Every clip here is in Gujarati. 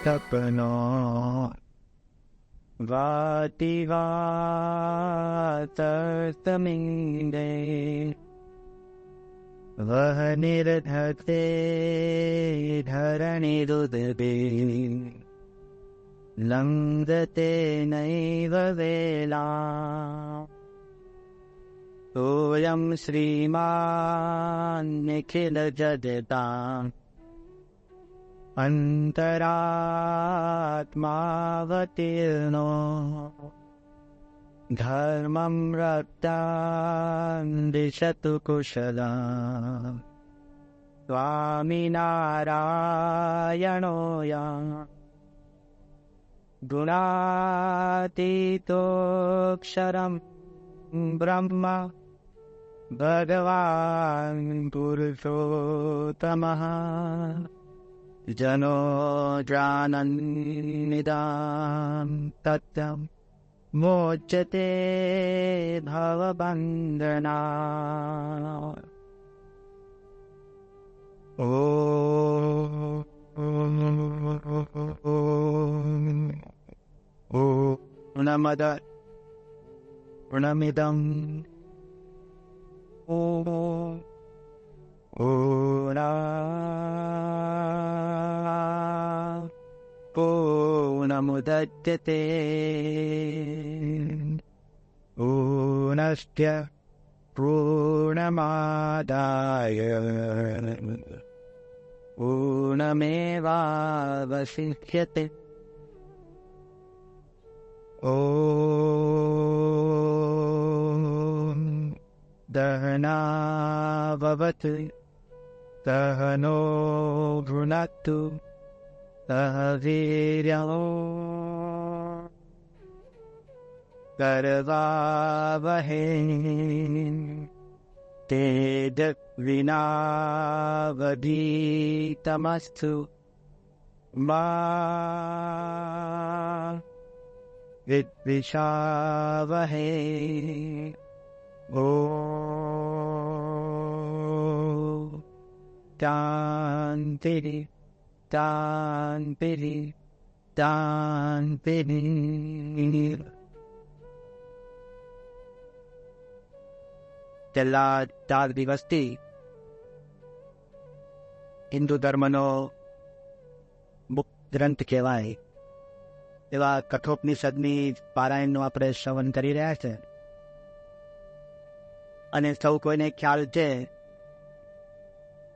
તપનો વાતિ વાતમિંદે વહ નિર્ધતે ધરણી રુદભે લંઘતે નૈવ વેલા સોયં શ્રીમાન નિખિલ જગતા અંતરાત્માવતીર્ણો ધર્મં રક્તાન દિશતુ કુશલા સ્વામિનારાયણો યા ગુણાતીતોક્ષરં બ્રહ્મ ભગવાન પુરુષોત્તમઃ જનો જાનન્નિદાં તત્ત્વં મોચ્યતે ભવબંધનાत्. પૂર્ણમદ પૂર્ણમિદં પૂર્ણાત પૂર્ણમુદચ્યતે પૂર્ણસ્ય પૂર્ણમાદાય પૂર્ણમેવાવશિષ્યતે. ઓમ દહનાવવતુ સહનો ભુનક્તુ સહ વીર્યં કરવાવહૈ તેજસ્વિનાવધીતમસ્તુ મા વિદ્વિષાવહૈ. ઓમ શાંતિ શાંતિ શાંતિ. છેલ્લા 4 દિવસથી હિન્દુ ધર્મનો મુખ્ય ગ્રંથ કહેવાય એવા કઠોપનિષદની પારાયણનું આપણે શ્રવણ કરી રહ્યા છે. અને સૌ કોઈને ખ્યાલ છે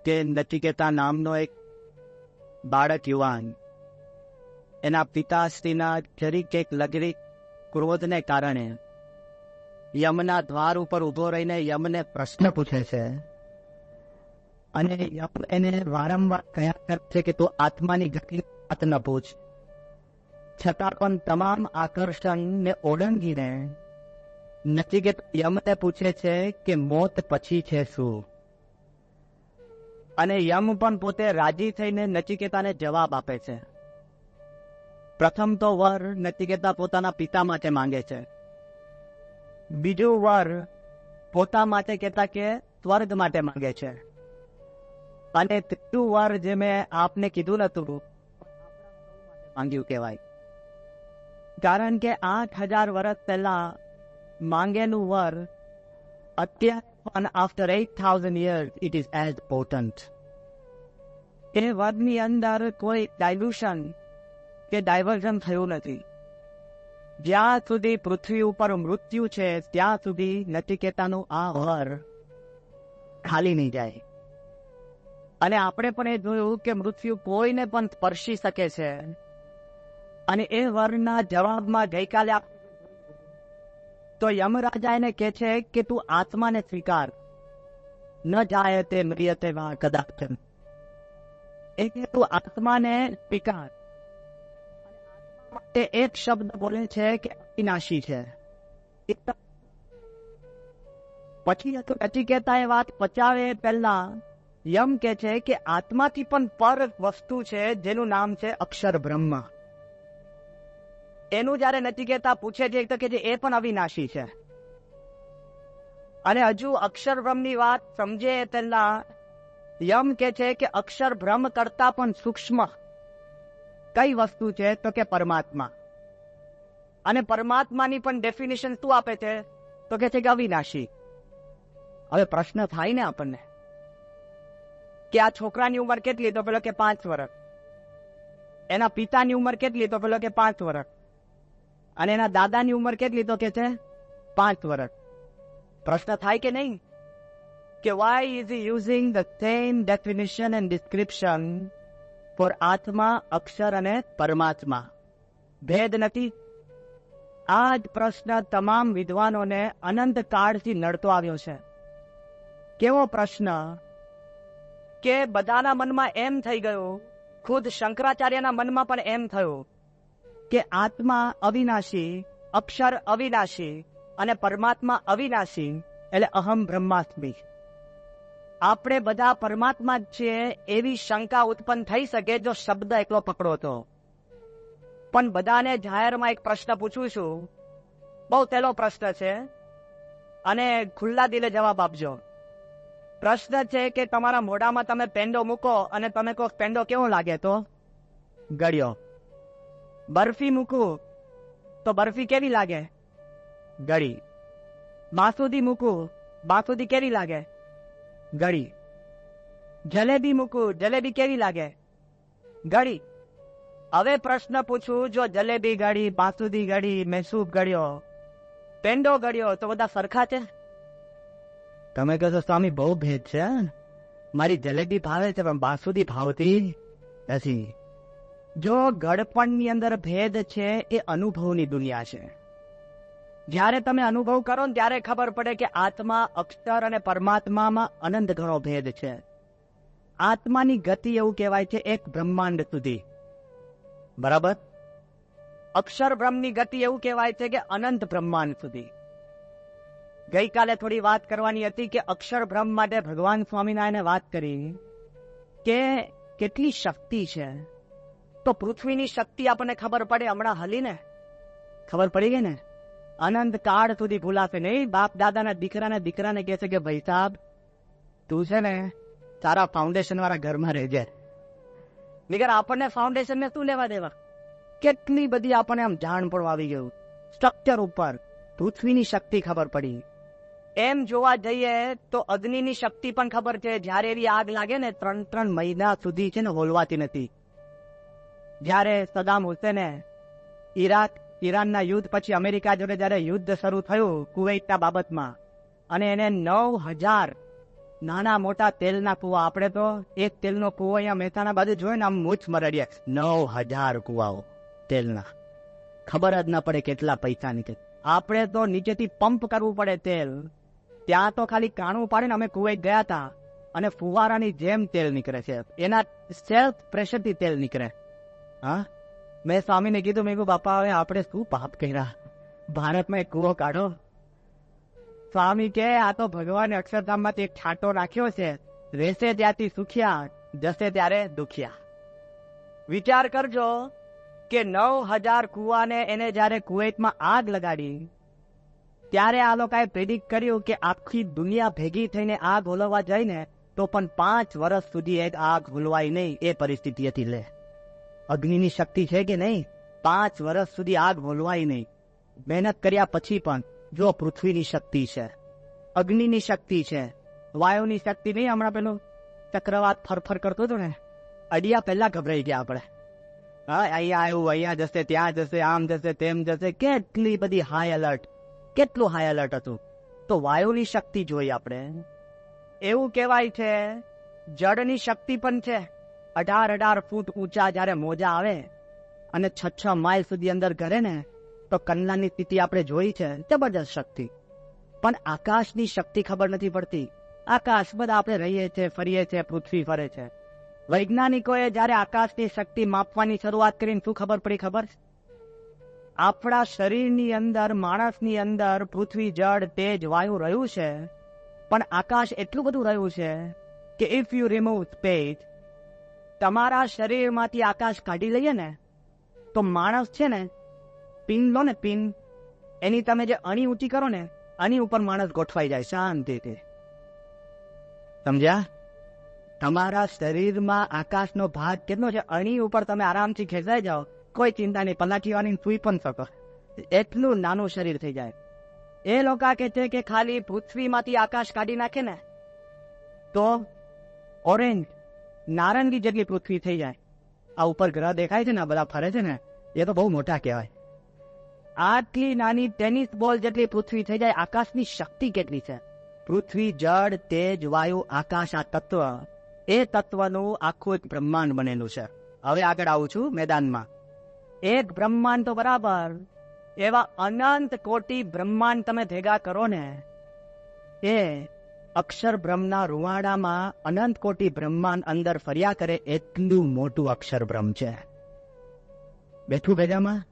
કે નચિકેતા નામનો એક બાળક યુવાન એના પિતાશ્રીના જરીક એક લગરી ક્રોધને કારણે યમના દ્વાર ઉપર ઊભો રહીને યમને પ્રશ્ન પૂછે છે. અને યમ એને વારંવાર કહ્યા કરે છે કે તું આત્માની ગતિ વાત ન પૂછ. છતાં પણ તમામ આકર્ષણને ઓળંગીને નચિકેત યમને પૂછે છે કે મોત પછી છે શું. અને યમ પણ પોતે રાજી થઈને નચિકેતાને જવાબ આપે છે. પ્રથમ તો વર નચિકેતા પોતાના પિતા માટે માંગે છે. બીજું વર પોતા માટે કહેતા કે સ્વર્ગ માટે માંગે છે. અને ત્રીજું વર જે મેં આપને કીધું નતું માંગ્યું કહેવાય. કારણ કે 8,000 વર્ષ પહેલા માંગેલું વર અત્યારે after 8,000 years it is as potent. એ વરની અંદર કોઈ ડાયલ્યુશન કે ડાયવર્ઝન થયું નથી. જ્યાં સુધી પૃથ્વી ઉપર મૃત્યુ છે ત્યાં સુધી નચિકેતાનું આ વર ખાલી નહીં જાય. અને આપણે પણ એ જોયું કે મૃત્યુ કોઈને પણ સ્પર્શી શકે છે. અને એ વરના જવાબમાં ગઈકાલે તો યમરાજા એને કહે છે કે તું આત્માને સ્વીકાર, ન જાય તે મ્રિયતે વા કદાચ. એ કે તું આત્માને સ્વીકાર. માટે એક શબ્દ બોલે છે કે અવિનાશી છે. પછી નચિકેતા એ વાત પચાવે પહેલા યમ કે છે કે આત્માથી પણ પર વસ્તુ છે જેનું નામ છે અક્ષર બ્રહ્મ. એનું જયારે નચિકેતા પૂછે છે તો કે એ પણ અવિનાશી છે. અને હજુ અક્ષર બ્રહ્મની વાત સમજે પહેલા યમ કે છે કે અક્ષર બ્રહ્મ કરતા પણ સૂક્ષ્મ, કઈ વસ્તુ છે? તો કે પરમાત્મા. અને પરમાત્માની પણ ડેફિનેશન શું આપે છે? તો કે છે કે અવિનાશી. હવે પ્રશ્ન થાય ને આપણને કે આ છોકરાની ઉંમર કેટલી? તો પેલો કે 5 વર્ષ. એના પિતાની ઉંમર કેટલી? તો પેલો કે 5 વર્ષ. અને એના દાદાની ઉંમર કેટલી? તો કે છે 5 વર્ષ. પ્રશ્ન થાય કે નહીં કે why is he using the same definition and description for આત્મા, અક્ષર અને પરમાત્મા? ભેદ નથી? આ જ પ્રશ્ન તમામ વિદ્વાનોને અનંત કાળથી નડતો આવ્યો છે. કેવો પ્રશ્ન કે બધાના મનમાં એમ થઈ ગયું, ખુદ શંકરાચાર્યના મનમાં પણ એમ થયું કે આત્મા અવિનાશી, અક્ષર અવિનાશી અને પરમાત્મા અવિનાશી, એટલે અહમ બ્રહ્માસ્મિ. આપણે બધા પરમાત્મા જ છીએ એવી શંકા ઉત્પન્ન થઈ શકે જો શબ્દ એકલો પકડો તો. પણ બધાને જાહેરમાં એક પ્રશ્ન પૂછું છું, બહુ સહેલો પ્રશ્ન છે અને ખુલ્લા દિલે જવાબ આપજો. પ્રશ્ન છે કે તમારા મોઢામાં તમે પેંડો મૂકો અને તમે કહો પેંડો કેવો લાગે? તો ગળ્યો. બરફી મૂકું તો બરફી કેવી લાગે? ગળી. બાસુદી મૂકું, બાસુદી કેવી લાગે? ગળી. જલેબી મૂકું, જલેબી કેવી લાગે? ગળી. હવે પ્રશ્ન પૂછું, જો જલેબી ગળી, બાસુદી ગળી, મૈસૂર ગળ્યો, પેંડો ગળ્યો, તો બધા સરખા છે? તમે કહેશો સ્વામી બહુ ભેદ છે, મારી જલેબી ભાવે છે પણ બાસુદી ભાવતી નથી. જો ગળપણની અંદર ભેદ છે એ અનુભવની દુનિયા છે. જ્યારે તમે અનુભવ કરો ને ત્યારે ખબર પડે કે આત્મા, અક્ષર અને પરમાત્મામાં અનંત ઘણો ભેદ છે. આત્માની ગતિ એવું કહેવાય છે એક બ્રહ્માંડ સુધી, બરાબર? અક્ષર બ્રહ્મની ગતિ એવું કહેવાય છે કે અનંત બ્રહ્માંડ સુધી. ગઈકાલે થોડી વાત કરવાની હતી કે અક્ષર બ્રહ્મ માટે ભગવાન સ્વામિનારાયણે વાત કરી કે કેટલી શક્તિ છે. તો પૃથ્વીની શક્તિ આપણને ખબર પડે, હમણાં હલીને ખબર પડી ગઈ ને? અનંત કાળ સુધી ભૂલાશે નહીં. બાપ દાદાના દીકરાને કહે છે કે ભાઈ સાહેબ તું છે ને તારા ફાઉન્ડેશન વાળા ઘરમાં રહેજે. નીકળ આપણને ફાઉન્ડેશન ને શું લેવા દેવા? કેટલી બધી આપણને આમ જાણ પણ આવી ગયું સ્ટ્રક્ચર ઉપર. પૃથ્વીની શક્તિ ખબર પડી. એમ જોવા જઈએ તો અગ્નિની શક્તિ પણ ખબર છે. જયારે એવી આગ લાગે ને 3 મહિના સુધી છે ને હોલવાતી નથી. જયારે સદામ હુસેને ઈરાનના યુદ્ધ પછી અમેરિકા જોડે જયારે યુદ્ધ શરૂ થયું કુવૈતના બાબતમાં, અને એને 9000 નાના મોટા તેલના કુવા, આપણે તો એક તેલનો કુવો અહીંયા મહેસાણા બાજુ જોઈએ ને આમ મૂછ મરડીએ, 9000 કુવાઓ તેલના, ખબર જ ના પડે કેટલા પૈસા નીકળે. આપણે તો નીચેથી પંપ કરવું પડે તેલ. ત્યાં તો ખાલી કાણું પાડીને અમે કુવૈત ગયા હતા અને ફુવારાની જેમ તેલ નીકળે છે. એના સેલ્ફ પ્રેશરથી તેલ નીકળે. હા, મેં સ્વામીને કીધું, મેં કીધું બાપા હવે આપણે શું પાપ કર્યા, ભારતમાં એક કુવો કાઢો. સ્વામી કે આ તો ભગવાને અક્ષરધામમાંથી એક છાંટો નાખ્યો છે, રહેશે ત્યાંથી સુખ્યા, જશે ત્યારે દુખિયા. વિચાર કરજો કે 9000 કુવાને એને જયારે કુવૈતમાં આગ લગાડી ત્યારે આ લોકોએ પ્રેડિક્ટ કર્યું કે આખી દુનિયા ભેગી થઈને આગ હોલવવા જાય ને તો પણ 5 વર્ષ સુધી એક આગ હોલવાય નહીં, એ પરિસ્થિતિ હતી. લે, અગ્નિની શક્તિ છે કે નહીં? 5 વર્ષ સુધી આગ હોલવાય નહીં. મહેનત કર્યા પછી પણ જો પૃથ્વીની શક્તિ છે, અગ્નિની શક્તિ છે, વાયુની શક્તિ નહીં. હમણાં પેલું ચક્રવાત ફરફર કરતો હતો ને, અડિયા પહેલા ગભરાઈ ગયા આપણે. હા, અહીંયા આવ્યું, અહીંયા જશે, ત્યાં જશે, આમ જશે, તેમ જશે. કેટલી બધી હાઈ એલર્ટ, કેટલું હાઈ એલર્ટ હતું. તો વાયુની શક્તિ જોઈ આપણે. એવું કહેવાય છે જળની શક્તિ પણ છે. 18 ફૂટ ઊંચા જયારે મોજા આવે અને 6 માઇલ સુધી અંદર કરે ને તો કંડલાની સ્થિતિ આપણે જોઈ છે, જબરજસ્ત શક્તિ. પણ આકાશની શક્તિ ખબર નથી પડતી. આકાશ બધા આપણે રહીએ છીએ, ફરીએ છીએ, પૃથ્વી ફરે છે. વૈજ્ઞાનિકોએ જયારે આકાશની શક્તિ માપવાની શરૂઆત કરીને શું ખબર પડી? ખબર? આપણા શરીરની અંદર, માણસની અંદર પૃથ્વી, જળ, તેજ, વાયુ રહ્યું છે, પણ આકાશ એટલું બધું રહ્યું છે કે ઇફ યુ રિમૂવ સ્પેસ, તમારા શરીરમાંથી આકાશ કાઢી લઈએ ને તો માણસ છે ને, પિન લો ને, પિન, એની તમે જે અણી ઊંચી કરો ને, આની ઉપર માણસ ગોઠવાઈ જાય શાંતિથી. સમજ્યા? તમારા શરીરમાં આકાશનો ભાગ કેટલો છે, અણી ઉપર તમે આરામથી ખેંચાઈ જાઓ, કોઈ ચિંતા નહીં, પલાઠીવાની સુઈ પણ શકો, એટલું નાનું શરીર થઈ જાય. એ લોકો કહે છે કે ખાલી પૃથ્વીમાંથી આકાશ કાઢી નાખે ને તો ઓરેન્જ નારંગી જેટલી પૃથ્વી થઈ જાય. આ ઉપર ગ્રહ દેખાય છે ને, આ બધા ફરે છે ને, એ તો બહુ મોટા કહેવાય. આટલી નાની ટેનિસ બોલ જેટલી પૃથ્વી થઈ જાય. આકાશની શક્તિ કેટલી છે! પૃથ્વી, જળ, તેજ, વાયુ, આકાશ, આ તત્વ, એ તત્વનું આખું એક બ્રહ્માંડ બનેલું છે. હવે આગળ આવું છું મેદાનમાં. એક બ્રહ્માંડ તો બરાબર, એવા અનંત કોટી બ્રહ્માંડ તમે ભેગા કરો ને, એ અક્ષર બ્રહ્મના રૂવાડામાં અનંત કોટી બ્રહ્માંડ અંદર ફર્યા કરે એટલું મોટું અક્ષર બ્રહ્મ છે. બેઠું ભેગામાં.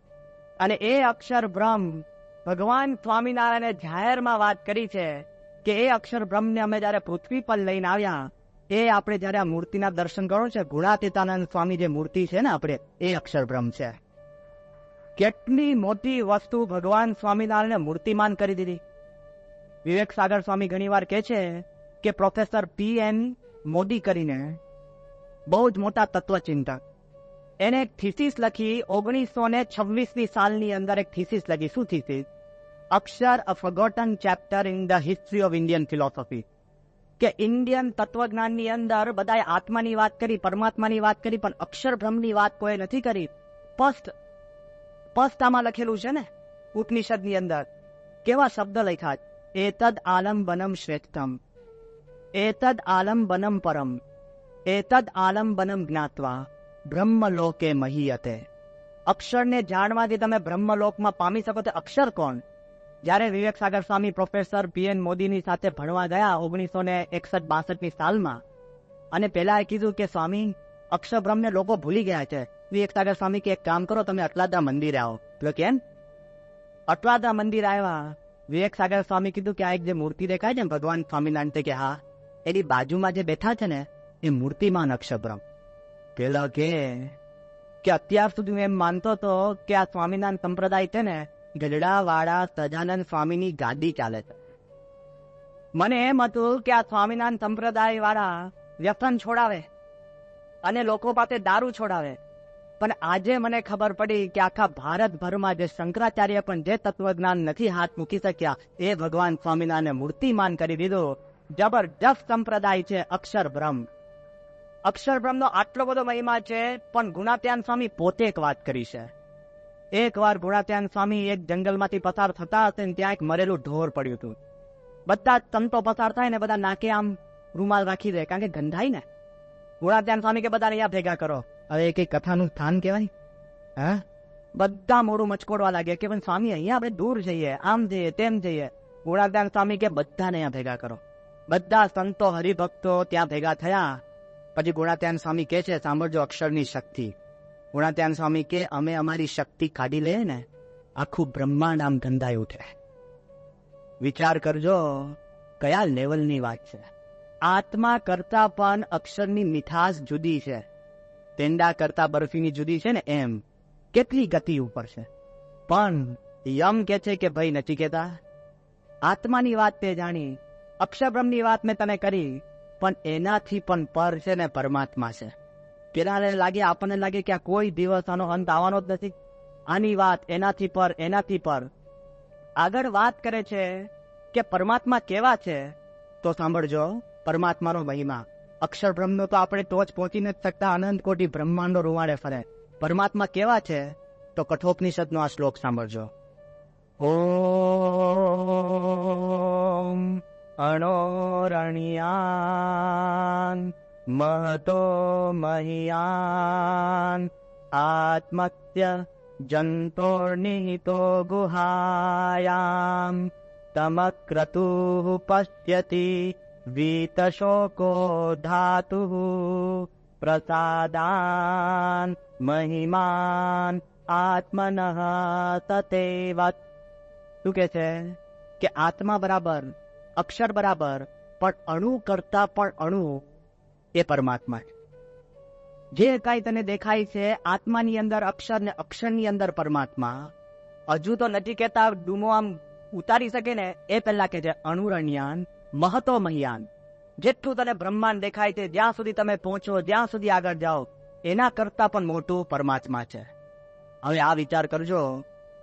અને એ અક્ષર બ્રહ્મ ભગવાન સ્વામિનારાયણે જાહેરમાં વાત કરી છે કે એ અક્ષર બ્રહ્મને અમે જયારે પૃથ્વી પર લઈને આવ્યા, એ આપણે જયારે આ મૂર્તિના દર્શન કરો છે, ગુણાતીતાનંદ સ્વામી જે મૂર્તિ છે ને આપણે, એ અક્ષર બ્રહ્મ છે. કેટલી મોટી વસ્તુ ભગવાન સ્વામિનારાયણે મૂર્તિમાન કરી દીધી. વિવેક સાગર સ્વામી ઘણી વાર કહે છે કે પ્રોફેસર P.N. મોદી કરીને બહુ જ મોટા તત્વચિંતક, એને એક થીસીસ લખી 1926ની સાલની અંદર. એક થીસીસ લખી. શું thesis? Akshar, a forgotten chapter in the history of Indian philosophy. કે ઇન્ડિયન તત્વજ્ઞાનની અંદર બધાએ આત્માની વાત કરી, પરમાત્માની વાત કરી, પણ અક્ષર બ્રહ્મની વાત કોઈ નથી કરી. સ્પષ્ટ આમાં લખેલું છે ને ઉપનિષદની અંદર. કેવા શબ્દ લખ્યા? એતદ આલંબનમ શ્રેષ્ઠમ, એતદ આલંબનમ પરમ, એતદ આલંબનમ જ્ઞાત્વા બ્રહ્મલોકે મહીયતે. અક્ષરને જાણવાથી તમે બ્રહ્મલોકમાં પામી શકો. તો અક્ષર કોણ? જ્યારે વિવેક સાગર સ્વામી પ્રોફેસર P.N. મોદીની સાથે ભણવા ગયા 1961-62ની સાલમાં, અને પેલા એ કીધું કે સ્વામી, અક્ષર બ્રહ્મને લોકો ભૂલી ગયા છે. વિવેક સાગર સ્વામી કે એક કામ કરો, તમે અટલાદા મંદિરે આવો. તો કેમ? અટલાદા મંદિર આવ્યા. વિવેક સાગર સ્વામી કીધું કે આ એક જે મૂર્તિ દેખાય છે ને ભગવાન સ્વામિનારાયણ, કે હા, એની બાજુમાં જે બેઠા છે ને એ મૂર્તિમાન અક્ષર બ્રહ્મ. પેલા કે અત્યાર સુધી હું એમ માનતો હતો કે આ સ્વામિનારાયણ સંપ્રદાય છે ને ગઢડાવાળા સજાનંદ સ્વામીની ગાદી ચાલે છે. મને એમ હતું કે આ સ્વામિનારાયણ સંપ્રદાય વાળા વ્યસન છોડાવે અને લોકો પાસે દારૂ છોડાવે. પણ આજે મને ખબર પડી કે આખા ભારતભરમાં જે શંકરાચાર્ય પણ જે તત્વજ્ઞાન નથી હાથ મૂકી શક્યા, એ ભગવાન સ્વામિનારાયણે મૂર્તિમાન કરી દીધું. જબરજસ્ત સંપ્રદાય છે અક્ષર બ્રહ્મ. અક્ષર બ્રહ્મનો આટલો બધો મહિમા છે, પણ ગુણાત્યાન સ્વામી પોતે એક વાત કરી છે. એક વાર ગુણાત્યાન સ્વામી એક જંગલમાંથી પસાર થતા હશે ને ત્યાં એક મરેલું ઢોર પડ્યું હતું. બધા સંતો પસાર થાય ને બધા નાકે આમ રૂમાલ રાખી દે, કારણ કે ગંધાય ને. ગુણાત્યાન સ્વામી કે બધા અહીંયા ભેગા કરો. હવે કઈ કથાનું સ્થાન કહેવાય? હા, બધા મોડું મચકોડવા લાગે કે સ્વામી અહીંયા આપણે દૂર જઈએ, આમ જઈએ, તેમ જઈએ. ગુણાત્યાન સ્વામી કે બધાને અહીંયા ભેગા કરો. બધા સંતો હરિભક્તો ત્યાં ભેગા થયા. પછી ગુણાત્યાન સ્વામી કે છે, સાંભળજો અક્ષરની શક્તિ. ગુણાત્યાન સ્વામી કે અમે અમારી શક્તિ કાઢી લઈએ ને, આખું બ્રહ્માંડ આમ ગંધાઈ ઉઠે. વિચાર કરજો કયા લેવલની વાત છે. આત્મા કરતા પણ અક્ષરની મીઠાશ જુદી છે. પેંડા કરતા બરફીની જુદી છે ને, એમ કેટલી ગતિ ઉપર છે. પણ યમ કે છે કે ભાઈ નચિકેતા, આત્માની વાત તે જાણી, અક્ષર બ્રહ્મની વાત મેં તને કરી, પણ એનાથી પણ પર છે ને પરમાત્મા છે. પેલાને લાગે, આપણને લાગે કે આ કોઈ દિવસ આનો અંત આવવાનો જ નથી. આની વાત એનાથી પર, એનાથી પર. આગળ વાત કરે છે કે પરમાત્મા કેવા છે, તો સાંભળજો પરમાત્માનો મહિમા. અક્ષર બ્રહ્મનો તો આપણે ટોચ પહોંચી નથી શકતા, અનંત કોટી બ્રહ્માંડો રૂવાડે ફરે. પરમાત્મા કેવા છે તો કઠોપનિષદનો આ શ્લોક સાંભળજો. ઓમ અણોરણ્યાન મહતો મહિયાન આત્મત્ય જંતોર્નિહિતો ગુહાયામ તમક્રતુઃ પશ્યતિ વીતશોકો ધાતુઃ પ્રસાદાન મહિમાન આત્મનઃ તતેવત. શું કે છે કે આત્મા બરાબર, અક્ષર બરાબર, પણ અણુ કરતા પણ અણુ એ પરમાત્મા છે. જે કાંઈ તને દેખાય છે આત્માની અંદર અક્ષર ને અક્ષરની અંદર પરમાત્મા. હજુ તો નથી કહેતા ડૂમો આમ ઉતારી શકે ને, એ પહેલા કે છે અણુરણ્યાન મહતો મહિયાન. જેટલું તને બ્રહ્માંડ દેખાય છે, જ્યાં સુધી તમે પહોંચો, જ્યાં સુધી આગળ જાઓ, એના કરતા પણ મોટું પરમાત્મા છે. હવે આ વિચાર કરજો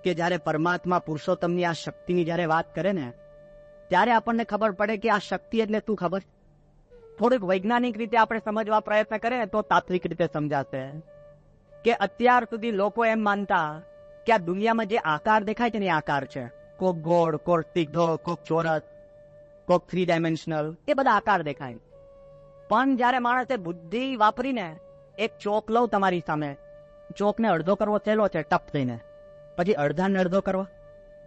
કે જ્યારે પરમાત્મા પુરુષોત્તમની આ શક્તિની જ્યારે વાત કરે ને, ત્યારે આપણને ખબર પડે કે આ શક્તિ એટલે શું ખબર. થોડુંક વૈજ્ઞાનિક રીતે આપણે સમજવા પ્રયત્ન કરીએ ને તો તાત્વિક રીતે સમજાશે કે અત્યાર સુધી લોકો એમ માનતા કે આ દુનિયામાં જે આકાર દેખાય છે ને એ આકાર છે. કોક ગોળ, કોક સીધો, કોક ચોરસ, કોક 3 ડાયમેન્શનલ, એ બધા આકાર દેખાય. પણ જ્યારે માણસે બુદ્ધિ વાપરીને એક ચોક લઉં તમારી સામે, ચોકને અડધો કરવો સહેલો છે ટપ થઈને, પછી અડધાને અડધો કરવો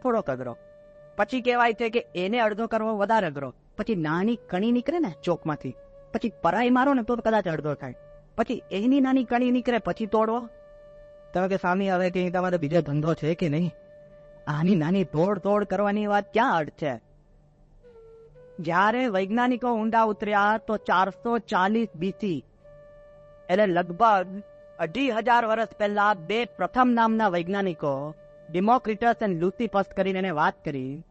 થોડોક અઘરો, પછી કહેવાય છે કે એને અડધો કરવો વધારે અઘરો, પછી નાની કણી નીકળે ને ચોકમાંથી, પછી પરાઈ મારો ને તો કદાચ અડધો થાય, પછી એની નાની કણી નીકળે પછી તોડવો. તમે કે સ્વામી હવે કે તમારે બીજો ધંધો છે કે નહીં? આની નાની તોડ કરવાની વાત ક્યાં અર્થ છે? જ્યારે વૈજ્ઞાનિકો ઊંડા ઉતર્યા તો 440 બીસી, એટલે લગભગ 2500 વર્ષ પહેલા બે પ્રથમ નામના વૈજ્ઞાનિકો ડિમોક્રિટસ અને લ્યુસિફસ કરીને એને વાત કરી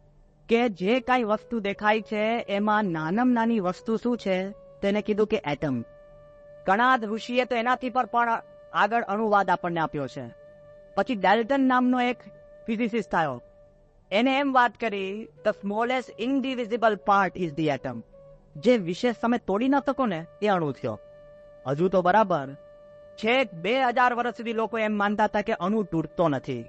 કે જે કાંઈ વસ્તુ દેખાય છે એમાં નાનામાં નાની વસ્તુ શું છે? તેને કીધું કે એટમ. કણાદ ઋષિએ તો એનાથી પણ આગળ અણુવાદ આપણને આપ્યો છે. પછી ડેલ્ટન નામનો એક ફિઝિસિસ્ટ આવ્યો, એને એમ વાત કરી the smallest indivisible part is the atom. જે વિશેષ તમે તોડી ન શકો ને એ અણુ થયો. હજુ તો બરાબર છેક 2000 વર્ષ સુધી લોકો એમ માનતા હતા કે અણુ તૂટતો નથી.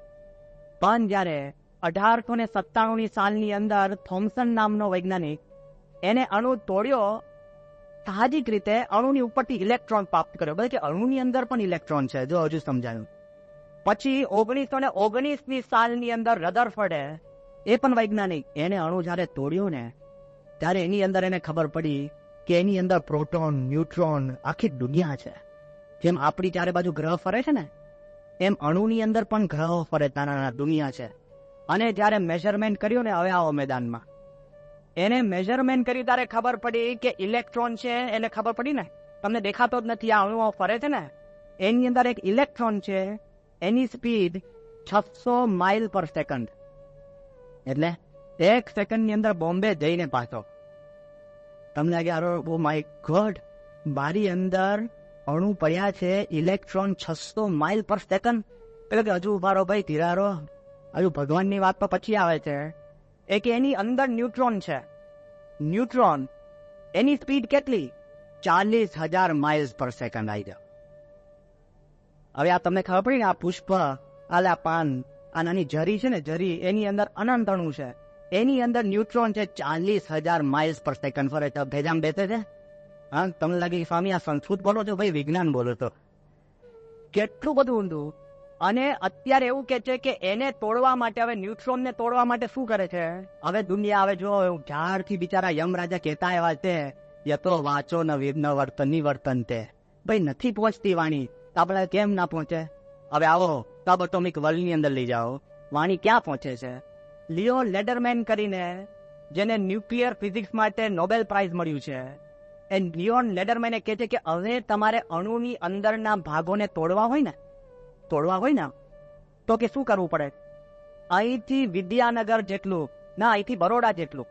પણ જ્યારે 1897ની સાલની અંદર થોમ્સન નામનો વૈજ્ઞાનિક એને અણુ તોડ્યો, સાહજિક રીતે અણુની ઉપરથી ઇલેક્ટ્રોન પ્રાપ્ત કર્યો. બધા કે અણુની અંદર પણ ઇલેક્ટ્રોન છે, જો હજુ સમજાયું. પછી 1919ની સાલની અંદર રધરફર્ડે, એ પણ વૈજ્ઞાનિક, એને અણુ જ્યારે તોડ્યો ને ત્યારે એની અંદર એને ખબર પડી કે એની અંદર પ્રોટોન, ન્યુટ્રોન, આખી દુનિયા છે. જેમ આપણી ચારે બાજુ ગ્રહ ફરે છે ને, એમ અણુની અંદર પણ ગ્રહો ફરે, નાના નાના દુનિયા છે. અને જ્યારે મેઝરમેન્ટ કર્યું ને, હવે આવો મેદાનમાં, એને મેઝરમેન્ટ કર્યું ત્યારે ખબર પડી કે ઇલેક્ટ્રોન છે, એને ખબર પડી ને, તમને દેખાતો જ નથી, આ અણુઓ ફરે છે ને, એની અંદર એક ઇલેક્ટ્રોન છે, એની સ્પીડ 600 માઇલ પર સેકન્ડ, એટલે 1 સેકન્ડની અંદર બોમ્બે જઈને પાછો. તમને લાગે ઓ માય ગોડ, મારી અંદર અણુ પડ્યા છે, ઇલેક્ટ્રોન 600 માઇલ પર સેકન્ડ. એટલે કે હજુ ઉભારો ભાઈ, ધીરારો, હજુ ભગવાનની વાત તો પછી આવે છે. એ કે એની અંદર ન્યુટ્રોન છે. ન્યુટ્રોન એની સ્પીડ કેટલી? 40,000 માઇલ્સ પર સેકન્ડ આવી જાવ. હવે આ તમને ખબર પડી ને, આ પુષ્પ, આ પાન, આ નાની જરી છે ને, જરી, એની અંદર અનંત અણુ છે, એની અંદર ન્યુટ્રોન છે, 40,000 માઇલ્સ પર સેકન્ડ ફરે છે. ભેજામ બેસે છે. હા, તમને લાગે કે સ્વામી આ સંસ્કૃત બોલો છો? ભાઈ વિજ્ઞાન બોલો છો. કેટલું બધું ઊંધું. અને અત્યારે એવું કે છે કે એને તોડવા માટે, હવે ન્યુટ્રોનને તોડવા માટે શું કરે છે હવે દુનિયા? હવે જો ઝાડથી બિચારા યમરાજા કહેતા એવા છે, યતો વાંચો ન વર્તન તે. ભાઈ નથી પહોંચતી વાણી, તો આપણે કેમ ના પહોંચે? હવે આવો સબ એટોમિક વર્લ્ડની અંદર લઈ જાઓ, વાણી ક્યાં પહોંચે છે? લિયો લેડરમેન કરીને, જેને ન્યુક્લિયર ફિઝિક્સ માટે નોબેલ પ્રાઇઝ મળ્યું છે, એ લિયોન લેડરમેને કહે છે કે હવે તમારે અણુની અંદરના ભાગોને તોડવા હોય ને તો કે શું કરવું પડે? અહીંથી વિદ્યાનગર જેટલું, ના અહીંથી બરોડા જેટલું,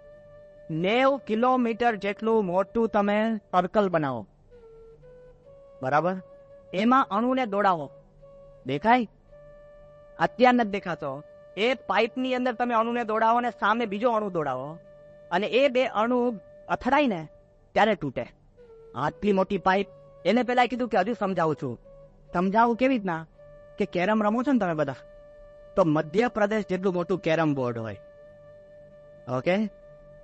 90 કિલોમીટર જેટલું મોટું તમે સર્કલ બનાવો, બરાબર? એમાં અણુને દોડાવો. દેખાય? અત્યાર નથી દેખાતો. એ પાઇપની અંદર તમે અણુને દોડાવો ને સામે બીજો અણુ દોડાવો, અને એ બે અણુ અથડાય ને ત્યારે તૂટે. આટલી મોટી પાઇપ. એને પેલા કીધું કે હજુ સમજાવું છું. સમજાવું કેવી રીતના? કે કેરમ રમો છો ને તમે બધા, તો મધ્યપ્રદેશ જેટલું મોટું કેરમ બોર્ડ હોય, ઓકે?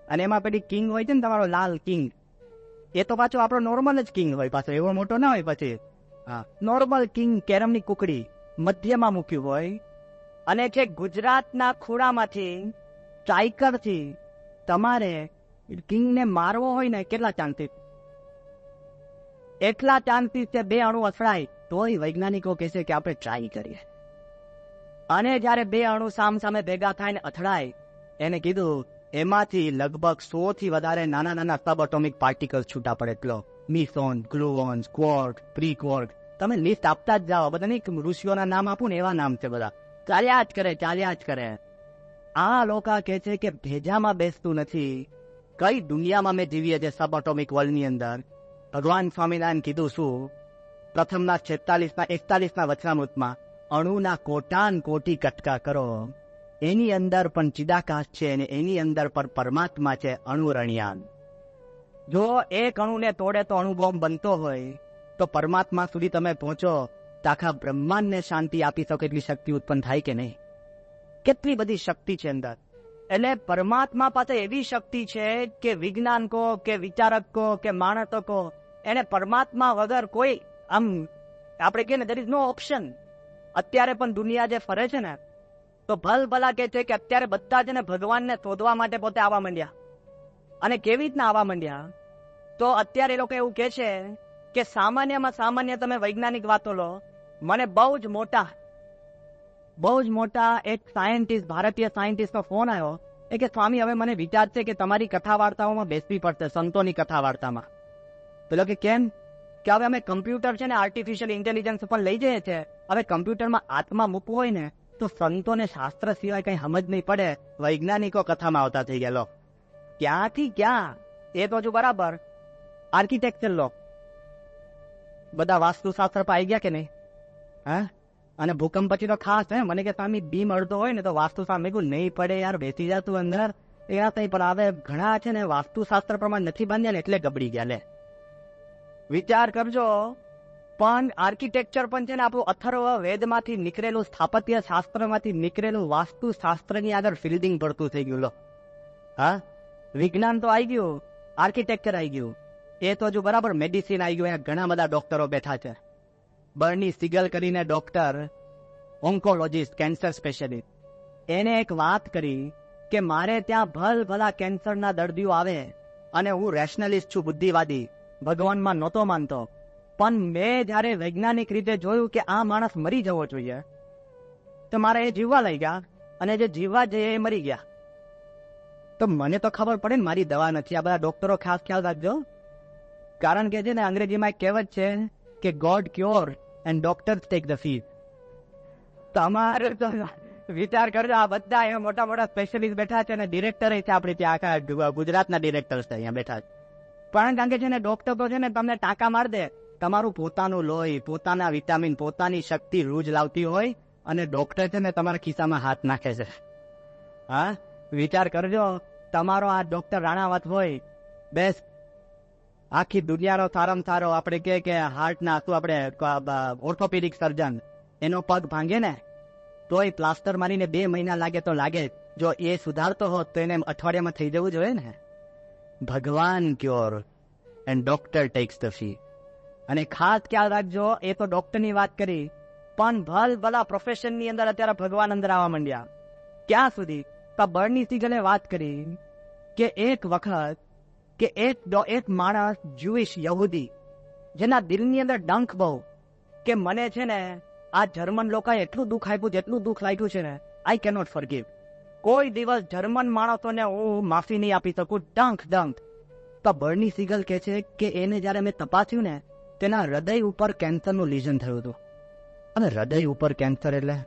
અને એમાં પેલી કિંગ હોય છે ને, તમારો લાલ કિંગ, એ તો પાછો આપણો નોર્મલ જ કિંગ હોય, પાછો એવો મોટો ના હોય. પછી હા, નોર્મલ કિંગ, કેરમની કુકડી મધ્યમાં મૂક્યું હોય, અને જે ગુજરાતના ખૂણામાંથી સ્ટ્રાઇકરથી તમારે કિંગને મારવો હોય ને, કેટલા ચાન્સીસ? એટલા ચાન્સીસ છે બે અણુ અથડાય તોય વૈજ્ઞાનિકો કહે છે કે આપણે ટ્રાય કરીએ. અને જ્યારે બે અણુ સામસામે ભેગા થાય ને અથડાય, એને કીધું એમાંથી લગભગ 100 થી વધારે નાના નાના સબ એટોમિક પાર્ટિકલ્સ છૂટા પડે. એટલો મિસોન, ગ્લુઓન, ક્વોર્ક, પ્રી ક્વોર્ક, તમે લિસ્ટ આપતા જ જાઓ. બધા નહીં ઋષિઓના નામ આપું ને એવા નામ છે બધા. ચાલ્યા જ કરે. આ લોકો કહે છે કે ભેજામાં બેસતું નથી, કઈ દુનિયામાં મેં જીવીએ છીએ સબ એટોમિક વર્લ્ડની અંદર. ભગવાન સ્વામિનારાયણ કીધું શું? પ્રથમના 46 વચનામૃતમાં અણુના કોટાન કોટી કટકા કરો, એની અંદર પણ ચિદાકાશ છે અને એની અંદર પણ પરમાત્મા છે, અણુરણ્યાન. જો એક અણુને તોડે તો અણુ બોમ્બ બનતો હોય, તો પરમાત્મા સુધી તમે પહોંચો તો આખા બ્રહ્માંડને શાંતિ આપી શકો એટલી શક્તિ ઉત્પન્ન થાય કે નહીં? કેટલી બધી શક્તિ છે અંદર. એટલે પરમાત્મા પાસે એવી શક્તિ છે કે વિજ્ઞાન કહો કે વિચારક કહો કે માણસો કહો, એને પરમાત્મા વગર કોઈ આમ આપણે કહીએ ને દેર ઇઝ નો ઓપ્શન. અત્યારે પણ દુનિયા જે ફરે છે ને, તો ભલભલા કે છે કે અત્યારે બધા છે ને ભગવાનને શોધવા માટે પોતે આવવા માંડ્યા. અને કેવી રીતના આવવા માંડ્યા? તો અત્યારે એ લોકો એવું કે છે કે સામાન્યમાં સામાન્ય તમે વૈજ્ઞાનિક વાતો લો, મને બહુ જ મોટા એક સાયન્ટિસ્ટ, ભારતીય સાયન્ટિસ્ટનો ફોન આવ્યો. એ કે સ્વામી હવે મને વિચાર છે કે તમારી કથા વાર્તાઓમાં બેસવી પડશે, સંતોની કથા વાર્તામાં. પેલો કે કેમ? કે હવે અમે કમ્પ્યુટર છે ને આર્ટિફિશિયલ ઇન્ટેલિજન્સ પણ લઈ જઈએ છીએ. હવે કમ્પ્યુટરમાં આત્મા મૂકવો હોય ને તો સંતોને શાસ્ત્ર સિવાય કઈ સમજ નહીં પડે, વૈજ્ઞાનિકો કથામાં આવતા થઈ ગયા. લો ક્યાંથી ક્યાં? એ તો હજુ બરાબર. આર્કિટેક્ચર લો, બધા વાસ્તુશાસ્ત્ર પર આવી ગયા કે નહીં? હા. અને ભૂકંપ પછી તો ખાસ મને કે સ્વામી બીમ અડધો હોય ને તો વાસ્તુશાસ્ત્ર. મેં કહ્યું નહીં પડે યાર, બેસી જા તું અંદર. એ વાત નહીં, પણ હવે ઘણા છે ને વાસ્તુશાસ્ત્ર પ્રમાણે નથી બાંધ્યા ને એટલે ગબડી ગયા. લે વિચાર કરજો. પણ આર્કિટેક્ચર પણ છે ને આપણું અથર્વ વેદમાંથી નીકળેલું, સ્થાપત્ય શાસ્ત્રમાંથી નીકળેલું વાસ્તુશાસ્ત્રની આગળ ફિલ્ડિંગ પડતું થઈ ગયું. લો હા, વિજ્ઞાન તો આવી ગયું, આર્કિટેક્ચર આવી ગયું, એ તો હજુ બરાબર. મેડિસિન આવી ગયું, ઘણા બધા ડોક્ટરો બેઠા છે. બર્ની સિગલ કરીને ડોક્ટર, ઓન્કોલોજીસ્ટ, કેન્સર સ્પેશિયલિસ્ટ, એને એક વાત કરી કે મારે ત્યાં ભલા કેન્સરના દર્દીઓ આવે અને હું રેશનલિસ્ટ છું, બુદ્ધિવાદી, ભગવાનમાં નહોતો માનતો, પણ મેં જયારે વૈજ્ઞાનિક રીતે જોયું કે આ માણસ મરી જવો જોઈએ, તો મારે એ જીવવા લઈ ગયા અને જે જીવવા જઈએ એ મરી ગયા. તો મને તો ખબર પડે ને મારી દવા નથી. આ બધા ડોક્ટરો ખાસ ખ્યાલ રાખજો, કારણ કે છે ને અંગ્રેજીમાં એક કહેવત છે કે God cure and doctors take the fees. તમારે તો વિચાર કરજો, આ બધા અહીંયા મોટા મોટા સ્પેશિયલિસ્ટ બેઠા છે અને ડિરેક્ટર છે આપણે ત્યાં, આખા ગુજરાતના ડિરેક્ટર્સ છે અહીંયા બેઠા છે. પણ કારણ કે છે ને ડોક્ટર તો છે ને તમને ટાંકા માર દે, તમારું પોતાનું લોહી, પોતાના વિટામિન, પોતાની શક્તિ રૂજ લાવતી હોય, અને ડોક્ટર છે ને તમારા ખિસ્સામાં હાથ નાખે છે. હા, વિચાર કરજો. તમારો આ ડોક્ટર રાણાવત હોય, બેસ્ટ, આખી દુનિયાનો સારામાં સારો આપણે કે હાર્ટના શું આપણે ઓર્થોપેડિક સર્જન, એનો પગ ભાંગે ને તોય પ્લાસ્ટર મારીને 2 મહિના લાગે તો લાગે. જો એ સુધારતો હોત તો એને અઠવાડિયામાં થઈ જવું જોઈએ ને. ભગવાન cure and doctor tax the fee. અને ખાસ ખ્યાલ રાખજો, એ તો ડોક્ટરની વાત કરી, પણ ભલા પ્રોફેશનની અંદર અત્યારે ભગવાન અંદર આવવા માંડ્યા. ક્યાં સુધી? તો બર્ની સિગલે વાત કરી કે એક વખત કે એક માણસ જ્યુઇશ યહૂદી, જેના દિલની અંદર ડંખ બહુ કે મને છે ને આ જર્મન લોકોએ એટલું દુઃખ આપ્યું, જેટલું દુઃખ લાગ્યું છે ને, આઈ કેનોટ ફોરગીવ. કોઈ દિવસ જર્મન માણસોને હું માફી નહીં આપી શકું. ડંખ. તો બર્ની સિગલ કહે છે કે એને જયારે મેં તપાસ્યું ને, તેના હૃદય ઉપર કેન્સરનું લીઝન થયું હતું. અને હૃદય ઉપર કેન્સર એટલે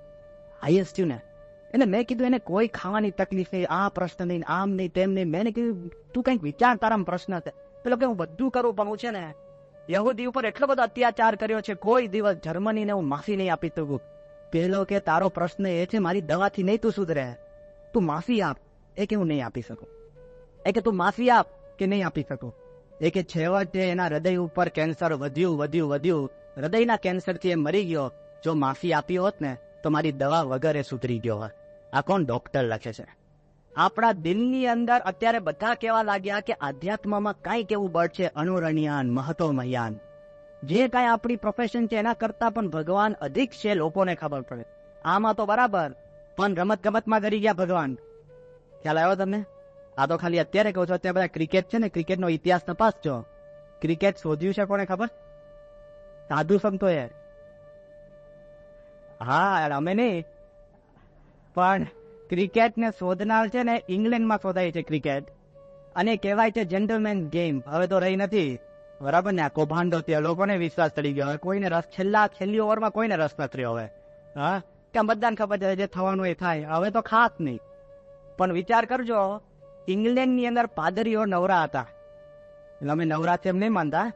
હાઈએસ્ટ થયું ને. એટલે મેં કીધું એને કોઈ ખાવાની તકલીફ નહીં, આ પ્રશ્ન નહીં, આમ નહીં, તેમ નહીં. મેં કીધું તું કંઈક વિચાર, તારામાં પ્રશ્ન છે. પેલો કે હું બધું કરું, પણ હું છે ને યહૂદી ઉપર એટલો બધો અત્યાચાર કર્યો છે, કોઈ દિવસ જર્મનીને હું માફી નહીં આપી શકું. પેલો કે તારો પ્રશ્ન એ છે મારી દવાથી નહીં તું સુધરે, તું માફી આપ. એ કે હું નહીં આપી શકું. એ કે તું માફી આપ કે નહીં આપી શકું. એ કે છેવટે એના હૃદય ઉપર કેન્સર વધ્યું. હૃદયના કેન્સરથી એ મરી ગયો. જો માફી આપી હોત ને તો મારી દવા વગર એ સુધરી ગયો હોત. આ કોણ? ડોક્ટર લખે છે. આપણા દિલની અંદર અત્યારે બધા કહેવા લાગ્યા કે આધ્યાત્મમાં કાંઈક એવું બળ છે, અણુરણ્યાન, મહત્વમયાન. જે કાંઈ આપણી પ્રોફેશન છે એના કરતા પણ ભગવાન અધિક છે, લોકોને ખબર પડે. આમાં તો બરાબર, પણ રમત ગમતમાં કરી ગયા ભગવાન. ખ્યાલ આવ્યો તમને? આ તો ખાલી અત્યારે કહું છું. અત્યારે બધા ક્રિકેટ છે ને, ક્રિકેટનો ઇતિહાસ તપાસજો. ક્રિકેટ શોધ્યું છે કોને ખબર? સાધુ સંતોએ. હા, અમે નહીં, પણ ક્રિકેટને શોધનાર છે ને ઇંગ્લેન્ડમાં શોધાય છે ક્રિકેટ, અને કહેવાય છે જેન્ટલમેન ગેમ. હવે તો રહી નથી, બરાબર ને? આ કૌભાંડો ત્યાં લોકોને વિશ્વાસ ચડી ગયો. હવે કોઈને રસ, છેલ્લી ઓવરમાં કોઈને રસ નથી રહ્યો હવે. હા, કે બધાને ખબર છે જે થવાનું એ થાય, હવે તો ખાસ નહીં. પણ વિચાર કરજો ઇંગ્લેન્ડની અંદર પાદરીઓ નવરા હતા. એટલે અમે નવરા એમ નહીં માનતા,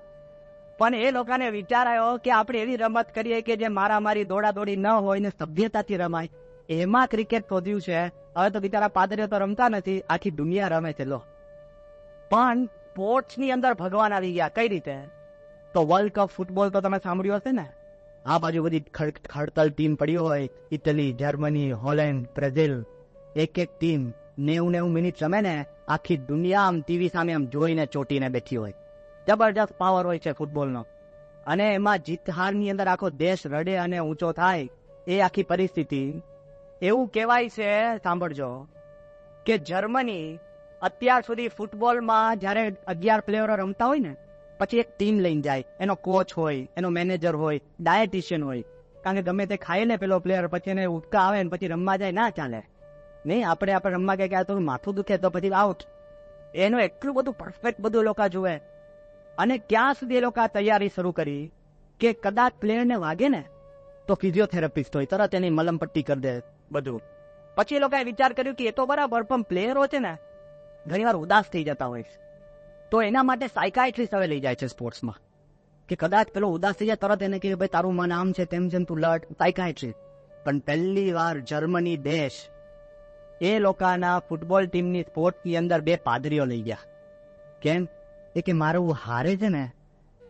પણ એ લોકોને વિચાર આવ્યો કે આપણે એવી રમત કરીએ કે જે મારામારી દોડાદોડી ન હોય ને સભ્યતાથી રમાય. એમાં ક્રિકેટ શોધ્યું છે. હવે તો બિચારા પાદરીઓ તો રમતા નથી, આખી દુનિયા રમે છે. લો, પણ સ્પોર્ટ્સની અંદર ભગવાન આવી ગયા. કઈ રીતે? તો વર્લ્ડ કપ ફૂટબોલ તો તમે સાંભળ્યું હશે ને. આ બાજુ બધી ખડતલ ટીમ પડી હોય, ઇટલી, જર્મની, હોલેન્ડ, બ્રાઝિલ, એક એક ટીમ 90 મિનિટ રમે ને આખી દુનિયા આમ ટીવી સામે આમ જોઈને ચોટીને બેઠી હોય. જબરજસ્ત પાવર હોય છે ફૂટબોલનો. અને એમાં જીત હારની અંદર આખો દેશ રડે અને ઊંચો થાય, એ આખી પરિસ્થિતિ. એવું કહેવાય છે, સાંભળજો, કે જર્મની અત્યાર સુધી ફૂટબોલમાં જ્યારે 11 પ્લેયરો રમતા હોય ને, પછી એક ટીમ લઈને જાય. એનો કોચ હોય, એનો મેનેજર હોય, ડાયટિશિયન હોય. કારણ કે ગમે તે ખાઈ લે પેલો પ્લેયર, પછી એને ઉબકા આવે ને પછી રમવા જાય, ના ચાલે. નહીં, આપણે રમવા ગયા તો માથું દુખે તો પછી આઉટ. એનું એટલું બધું પરફેક્ટ બધું લોકો જુએ. અને ક્યાં સુધી એ લોકો તૈયારી શરૂ કરી કે કદાચ પ્લેયરને વાગે ને તો ફિઝિયોથેરાપિસ્ટ હોય, તરત એની મલમપટ્ટી કરી દે બધું. પછી એ લોકોએ વિચાર કર્યું કે એ તો બરાબર, પણ પ્લેયરો છે ને ઘણી વાર ઉદાસ થઈ જતા હોય, તો એના માટે સાયકાઇટ્રિસ્ટ હવે લઈ જાય છે સ્પોર્ટ્સમાં, કે કદાચ પેલો ઉદાસ થઈ જાય, તરત એને કહે ભાઈ તારું મન આમ છે તેમ છે, તું લડ, સાયકાઇટ્રિસ્ટ. પણ પહેલી વાર જર્મની દેશ એ લોકોના ફૂટબોલ ટીમની સ્પોર્ટની અંદર 2 પાદરીઓ લઈ ગયા. કેમ? એ કે મારું હારે છે ને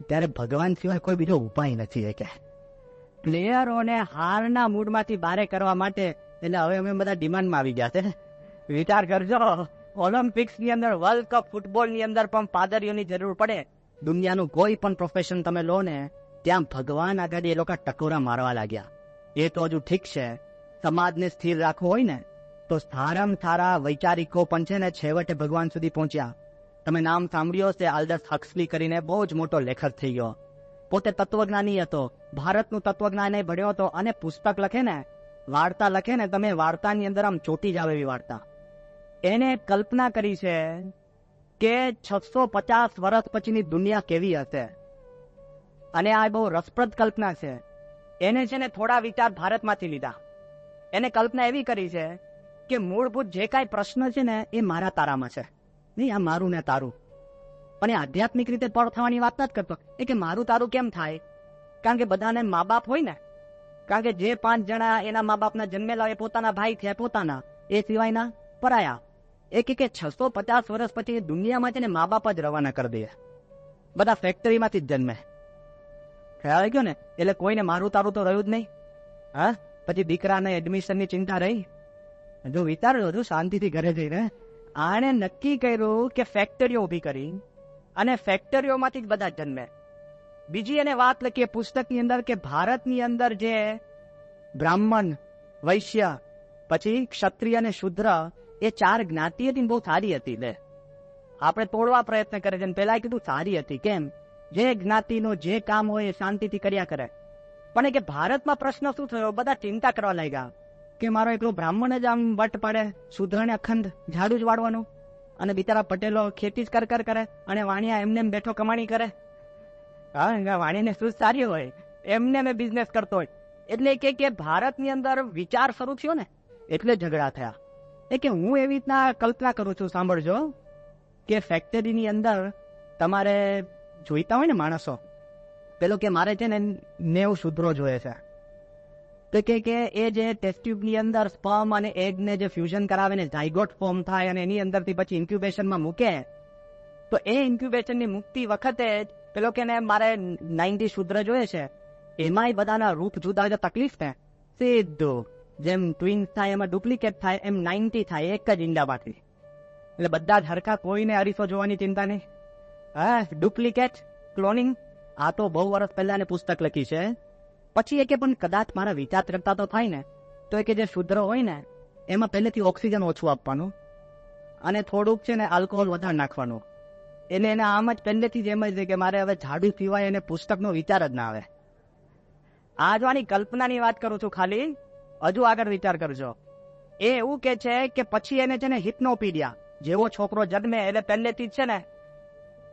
ત્યારે ભગવાન સિવાય કોઈ બીજો ઉપાય નથી. એ કે પ્લેયરોને હારના મૂડમાંથી બહાર કરવા માટે, એટલે હવે અમે બધા ડિમાન્ડમાં આવી ગયા છે. વિચાર કરજો, ઓલિમ્પિક્સની અંદર, વર્લ્ડ કપ ફૂટબોલની અંદર પણ પાદરીઓની જરૂર પડે. દુનિયાનું કોઈ પણ પ્રોફેશન તમે લો ને, ત્યાં ભગવાન આગળ એ લોકો ટકોરા મારવા લાગ્યા. એ તો હજુ ઠીક છે, સમાજને સ્થિર રાખવો હોય ને તો સારામાં સારા વૈચારિકો પણ છે ને છેવટે ભગવાન સુધી પહોંચ્યા. તમે નામ સાંભળ્યો છે, આલ્ડસ હક્સલી કરીને બહુ જ મોટો લેખક થઈ ગયો. પોતે તત્વજ્ઞાની હતો, ભારતનું તત્વજ્ઞાન એ ભણ્યો હતો, અને પુસ્તક લખે ને, વાર્તા લખે ને, તમે વાર્તાની અંદર આમ ચોટી જાવ એવી વાર્તા. એને કલ્પના કરી છે કે 650 વર્ષ પછીની દુનિયા કેવી હશે. અને આ બહુ રસપ્રદ કલ્પના છે. એને છે ને થોડા વિચાર ભારતમાંથી લીધા. એને કલ્પના એવી કરી છે કે મૂળભૂત જે કાંઈ પ્રશ્ન છે ને એ મારા તારામાં છે, નહીં આ મારું ને તારું. પણ એ આધ્યાત્મિક રીતે પર થવાની વાત નથી કરતો. એ કે મારું તારું કેમ થાય? કારણ કે બધાને મા બાપ હોય ને. કારણ કે જે 5 જણા એના મા બાપના જન્મેલા એ પોતાના ભાઈ થયા, પોતાના, એ સિવાયના પરાયા. એ કે 650 વર્ષ પછી દુનિયામાં છે ને મા બાપ જ રવાના કરી દે. બધા ફેક્ટરીમાંથી જ જન્મે. ખ્યાલ આવી ગયો ને? એટલે કોઈને મારું તારું તો રહ્યું જ નહીં. હા, પછી દીકરાને એડમિશનની ચિંતા રહી. જો વિચારો છો શાંતિથી ઘરે જઈને, આણે નક્કી કર્યું કે ફેક્ટરીઓ ઊભી કરી, અને ફેક્ટરીઓમાંથી જ બધા જન્મે. બીજી એને વાત લખી પુસ્તકની અંદર કે ભારતની અંદર જે બ્રાહ્મણ, વૈશ્ય, પછી ક્ષત્રિય અને શુદ્ર, એ 4 જ્ઞાતિ હતી, બહુ સારી હતી. લે, આપણે તોડવા પ્રયત્ન કરે છે. પેલા કીધું સારી હતી. કેમ? જે જ્ઞાતિનો જે કામ હોય એ શાંતિથી કર્યા કરે. પણ એ કે ભારતમાં પ્રશ્ન શું થયો? બધા ચિંતા કરવા લાગ્યા કે મારો એકલો બ્રાહ્મણ જ આમ વટ પડે, શુદ્રને અખંડ ઝાડુ જ વાળવાનું, અને બિચારા પટેલો ખેતી જ કર કરે, અને વાણિયા એમને બેઠો કમાણી કરે. હા, વાણીને શું સારી હોય, એમને મેં બિઝનેસ કરતો હોય. એટલે કે ભારતની અંદર વિચાર શરૂ થયો ને, એટલે ઝઘડા થયા. એ કે હું એવી રીતના કલ્પના કરું છું, સાંભળજો, કે ફેક્ટરીની અંદર તમારે જોઈતા હોય ને માણસો, પેલો કે મારે છે ને 90 શુદ્રો જોઈએ છે. તો કે એ જે ટેસ્ટ ટ્યુબની અંદર સ્પર્મ અને એગને જે ફ્યુઝન કરાવે ને ઝાયગોટ ફોર્મ થાય, અને એની અંદરથી પછી ઇન્ક્યુબેશનમાં મૂકે, તો એ ઇન્ક્યુબેશનની મુક્તિ વખતે પેલો કે મારે 90 શુદ્ર જોઈએ છે. એમાંય બધાના રૂપ જુદા જુદા, તકલીફ ને સીધું જેમ ટ્વિન્સ થાય એમાં ડુપ્લિકેટ થાય, એમ 90 થાય એક જ ઈંડામાંથી. એટલે બધા જ હરખા, કોઈને અરીસો જોવાની ચિંતા નહીં. હા, ડુપ્લિકેટ, ક્લોનિંગ. આ તો બહુ વર્ષ પહેલા પુસ્તક લખી છે. પછી એ કે પણ કદાચ મારા વિચાર કરતા તો થાય ને, તો એ કે જે શુદ્ર હોય ને એમાં પહેલેથી ઓક્સિજન ઓછું આપવાનું, અને થોડુંક છે ને આલ્કોહોલ વધારે નાખવાનું. એટલે એને આમ જ પહેલેથી જ એમ જ કે મારે હવે ઝાડુ પીવાય, એને પુસ્તકનો વિચાર જ ના આવે. આ જો આની કલ્પનાની વાત કરું છું ખાલી, હજુ આગળ વિચાર કરજો. એ એવું કે છે કે પછી એને છે ને હિપ્નોપીડિયા, જેવો છોકરો જન્મે એટલે પહેલેથી જ છે ને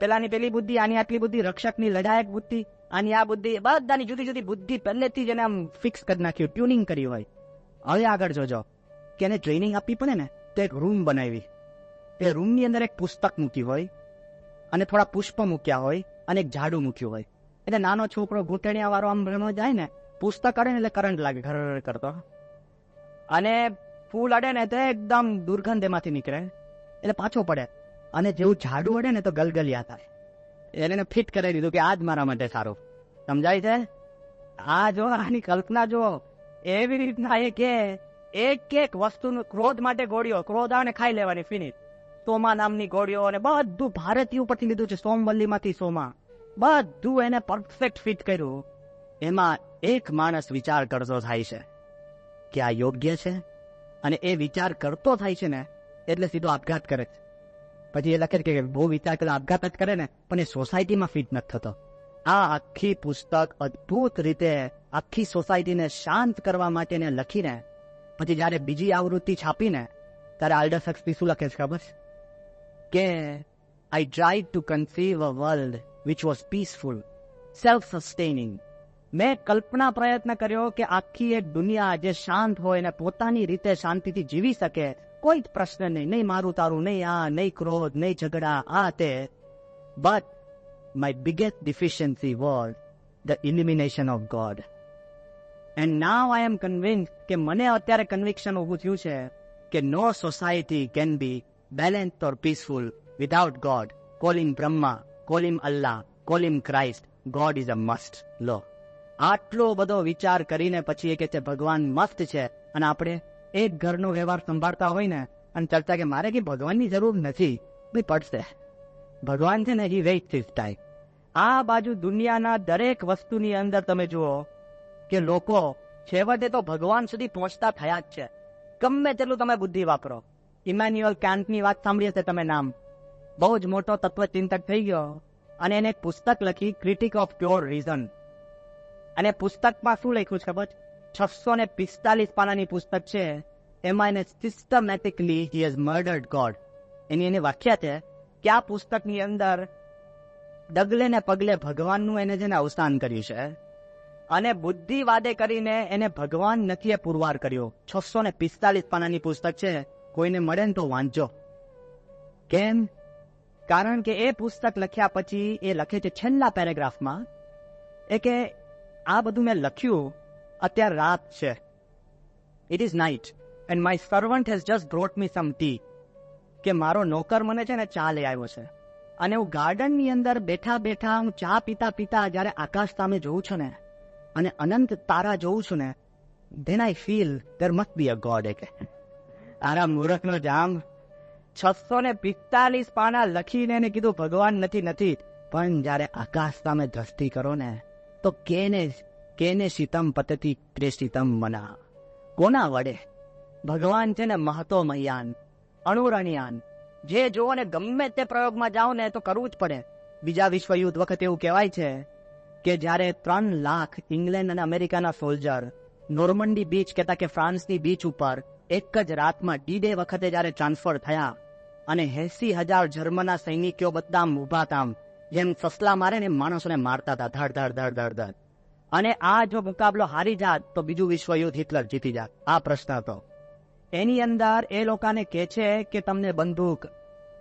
પેલાની પેલી બુદ્ધિ, આની આટલી બુદ્ધિ, રક્ષકની લડાયક બુદ્ધિ, આની આ બુદ્ધિ, બધાની જુદી જુદી બુદ્ધિ પહેલેથી જ એને આમ ફિક્સ કરી નાખ્યું, ટ્યુનિંગ કરી હોય. હવે આગળ જોજો કે એને ટ્રેનિંગ આપવી પડે ને, તો એક રૂમ બનાવી, એ રૂમની અંદર એક પુસ્તક મૂકી હોય અને થોડા પુષ્પ મૂક્યા હોય અને એક ઝાડુ મૂક્યું હોય. એટલે નાનો છોકરો ઘૂંટણિયા વાળો આમ રમવા જાય ને, પુસ્તક અડે ને એટલે કરંટ લાગે ઘર કરતો, અને ફૂલ અડે ને તો એકદમ દુર્ગંધ એમાંથી નીકળે એટલે પાછો પડે, અને જેવું ઝાડુ અડે ને તો ગલગલિયા થાય. એને ફિટ કરી દીધું કે આ જ મારા માટે સારું. સમજાય છે? આ જો આની કલ્પના જો એવી રીતના એ કે એક વસ્તુનું ક્રોધ માટે ગોળીઓ, ક્રોધ આવે ને ખાઈ લેવાની, ફિનિશ. સોમા નામની ગોળીઓ અને બધું ભારતીય ઉપરથી લીધું છે, સોમવલ્લીમાંથી સોમા, બધું એને પરફેક્ટ ફિટ કર્યું. એમાં એક માણસ વિચાર કરતો થાય છે કે આ યોગ્ય છે, અને એ વિચાર કરતો થાય છે ને એટલે સીધો આપઘાત કરે છે. પછી એ લખે કે બહુ વિચાર કરે આપઘાત જ કરે ને, પણ એ સોસાયટીમાં ફિટ નથી થતો. આ આખી પુસ્તક અદ્ભુત રીતે આખી સોસાયટીને શાંત કરવા માટે લખીને પછી જયારે બીજી આવૃત્તિ છાપીને ત્યારે આલ્ડસ હક્સલી શું લખે છે ખબર કે આઈ tried to conceive a world which was peaceful, self sustaining. મેં કલ્પના પ્રયત્ન કર્યો કે આખી એક દુનિયા જે શાંત હોય ને પોતાની રીતે શાંતિથી જીવી શકે, કોઈ જ પ્રશ્ન નહીં, નહીં મારું તારું, નહીં આ, નહીં ક્રોધ, નહીં ઝઘડા, આ તે. But my biggest deficiency was the elimination of God. And now I am convinced કે મને અત્યારે કન્વિક્શન ઊભું થયું છે કે no society can be balanced or peaceful without God. Call him Brahma, call him Allah, call him Christ. God is a must. લો, આટલો બધો વિચાર કરીને પછી એ કે છે ભગવાન મસ્ત છે, અને આપણે એક ઘરનો વ્યવહાર સંભાળતા હોય ને અને ચર્ચા કે મારે કે ભગવાનની જરૂર નથી, ભાઈ પડશે. ભગવાન છે ને, હી વેઇટ ધીસ ટાઈમ. આ બાજુ દુનિયાના દરેક વસ્તુની અંદર તમે જુઓ કે લોકો છેવટે તો ભગવાન સુધી પહોંચતા થયા જ છે, ગમે તેટલું તમે બુદ્ધિ વાપરો. ઇમાન્યુઅલ કાન્ટની વાત સાંભળી હશે તમે, નામ બહુ જ મોટો તત્વચિંતક થઈ ગયો, અને એને એક પુસ્તક લખી, ક્રિટિક ઓફ પ્યોર રીઝન. અને પુસ્તકમાં શું લખ્યું છે ખબર? 645 પાનાની પુસ્તક છે. એમાં એને સિસ્ટમેટિકલી હી હેઝ મર્ડર્ડ ગોડ. એની વ્યાખ્યા છે કે આ પુસ્તકની અંદર ડગલે ને પગલે ભગવાનનું એને જેને અવસાન કર્યું છે, અને બુદ્ધિવાદે કરીને એને ભગવાન નથી એ પુરવાર કર્યો. 645 પાનાની પુસ્તક છે, કોઈને મળે ને તો વાંચજો. કેમ? કારણ કે એ પુસ્તક લખ્યા પછી એ લખે છે છેલ્લા પેરેગ્રાફમાં એ કે આ બધું મેં લખ્યું, અત્યારે રાત છે, it is night, and my servant has just brought me some tea. કે મારો નોકર મને છે ને ચા લઈ આવ્યો છે, અને હું ગાર્ડનની અંદર બેઠા બેઠા હું ચા પીતા પીતા જયારે આકાશ સામે જોઉં છું ને અને અનંત તારા જોઉં છું ને, then I feel there must be a God. કે આરા મૂર્ખનો જામ 645 પાના લખીને એને કીધું ભગવાન નથી, પણ જયારે આકાશ સામે દ્રષ્ટિ કરો ને તો કેને શીતમ પતતી પ્રેષિતમ મના. કોના વડે? ભગવાન છે ને મહતો મહ્યાન, અણુરણિયાન. જે જો ને ગમે તે પ્રયોગમાં જાઓ ને તો કરવું જ પડે. બીજા વિશ્વયુદ્ધ વખતે એવું કહેવાય છે કે જ્યારે 3 લાખ ઇંગ્લેન્ડ અને અમેરિકાના સોલ્જર નોર્મન્ડી બીચ કહેતા કે ફ્રાન્સની બીચ ઉપર એક જ રાતમાં ડી-ડે વખતે જ્યારે ટ્રાન્સફર થયા, અને 80,000 જર્મનના સૈનિકો બધા ઊભા હતા, જેમ સસલા મારે ને માણસોને મારતા હતા, ધડ ધડ ધડ ધડ ધડ. અને આ જો મુકાબલો હારી જાત તો બીજું વિશ્વયુદ્ધ હિટલર જીતી જાત. આ પ્રશ્ન હતો. એની અંદર એ લોકોને કહે છે કે તમને બંદૂક,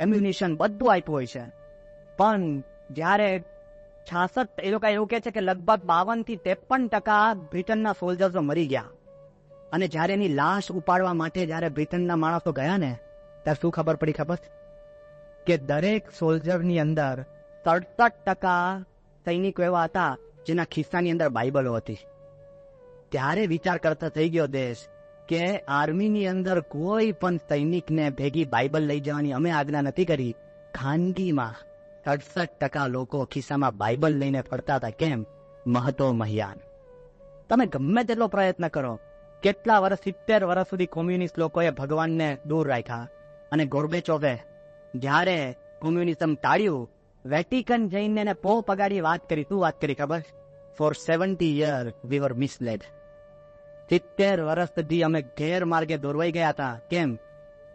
એમ્યુનિશન બધું આપ્યું હોય છે, પણ જ્યારે 66 એ લોકો એવું કહે છે કે લગભગ 52 થી 53% બ્રિટનના સોલ્જર્સો મરી ગયા. અને જ્યારે એની લાશ ઉપાડવા માટે જ્યારે બ્રિટનના માણસો ગયા ને ત્યારે શું ખબર પડી ખબર? કે દરેક સોલ્જરની અંદર 67% સૈનિકો એવા હતા જેના ખિસ્સાની અંદર બાઇબલો હતી. ત્યારે વિચાર કરતા થઈ ગયો દેશ કે આર્મીની અંદર કોઈ પણ સૈનિકને ભેગી બાઇબલ લઈ જવાની અમે આજ્ઞા નથી કરી. ખાનગીમાં 68% લોકો ખિસ્સામાં બાઇબલ લઈને ફરતા હતા. કેમ? મહતો મહ્યાન. તમે ગમે તેટલો પ્રયત્ન કરો, કેટલા વર્ષ, 70 વર્ષ સુધી કોમ્યુનિસ્ટ લોકોએ ભગવાનને દૂર રાખ્યા, અને ગોર્બેચોવે જ્યારે કોમ્યુનિઝમ ટાળ્યું, વેટિકન જઈને એને પગાડી વાત કરી. શું વાત કરી ખબર? For 70 years we were misled. 70 વર્ષ સુધી અમે ગેરમાર્ગે દોરવાઈ ગયા હતા. કેમ?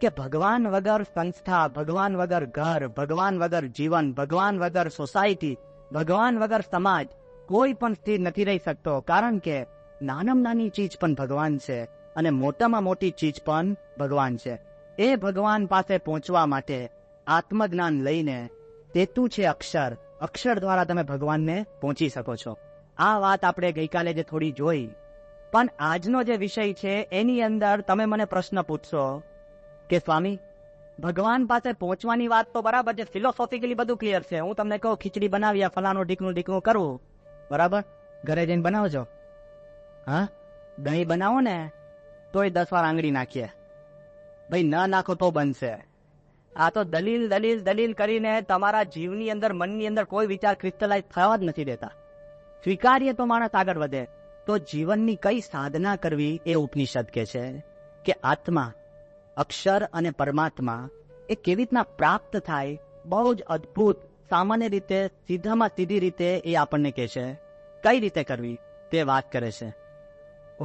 કે ભગવાન વગર સંસ્થા, ભગવાન વગર ઘર, ભગવાન વગર જીવન, ભગવાન વગર સોસાયટી, ભગવાન વગર સમાજ કોઈ પણ સ્થિર નથી રહી શકતો. કારણ કે નાનામાં નાની ચીજ પણ ભગવાન છે, અને મોટામાં મોટી ચીજ પણ ભગવાન છે. એ ભગવાન પાસે પહોંચવા માટે આત્મજ્ઞાન લઈને તેતું છે અક્ષર, અક્ષર દ્વારા તમે ભગવાનને પહોંચી શકો છો. આ વાત આપણે ગઈકાલે જે થોડી જોઈ, પણ આજનો જે વિષય છે એની અંદર તમે મને પ્રશ્ન પૂછશો કે સ્વામી, ભગવાન પાસે પહોંચવાની વાત તો બરાબર છે, ફિલોસોફિકલી બધું ક્લિયર છે. હું તમને કહું ખીચડી બનાવી, ફલાનું ઢીકણું કરવું, બરાબર, ઘરે જઈને બનાવજો. હા, દહીં બનાવો ને તોય 10 વાર આંગળી નાખીએ, ભાઈ ન નાખો તો બનશે. આ તો દલીલ કરીને તમારા જીવની અંદર, મનની અંદર કોઈ વિચાર ક્રિસ્ટલાઇઝ થવા જ નથી દેતા. સ્વીકારીએ તો માણસ આગળ વધે. તો જીવનની કઈ સાધના કરવી એ ઉપનિષદ કે છે કે આત્મા, અક્ષર અને પરમાત્મા એ કેવી રીતના પ્રાપ્ત થાય, બહુ જ અદ્ભુત, સામાન્ય રીતે સીધામાં સીધી રીતે એ આપણને કહે છે. કઈ રીતે કરવી તે વાત કરે છે. ઓમ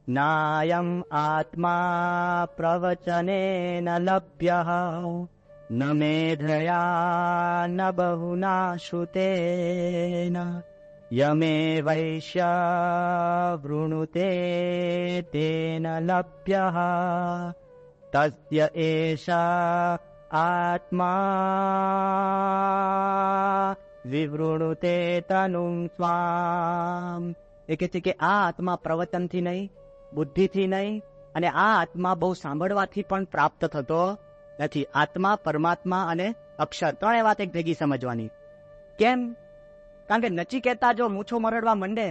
નાયમ આત્મા પ્રવચનેન લભ્યઃ ન મેધયા ન બહુના શ્રુતેન યમે વૈશ્ય વૃણુતે તેન લભ્યઃ તસ્ય એષા આત્મા વિવૃણુતે તનું સ્વામ. એ કહે છે કે આ આત્મા પ્રવચનથી નહીં, બુદ્ધિથી નહીં, અને આ આત્મા બહુ સાંભળવાથી પણ પ્રાપ્ત થતો નથી. આત્મા, પરમાત્મા અને અક્ષર ત્રણેય વાત એક ભેગી સમજવાની. કેમ? કારણ કે નચિકેતા જો મૂછો મરડવા માંડે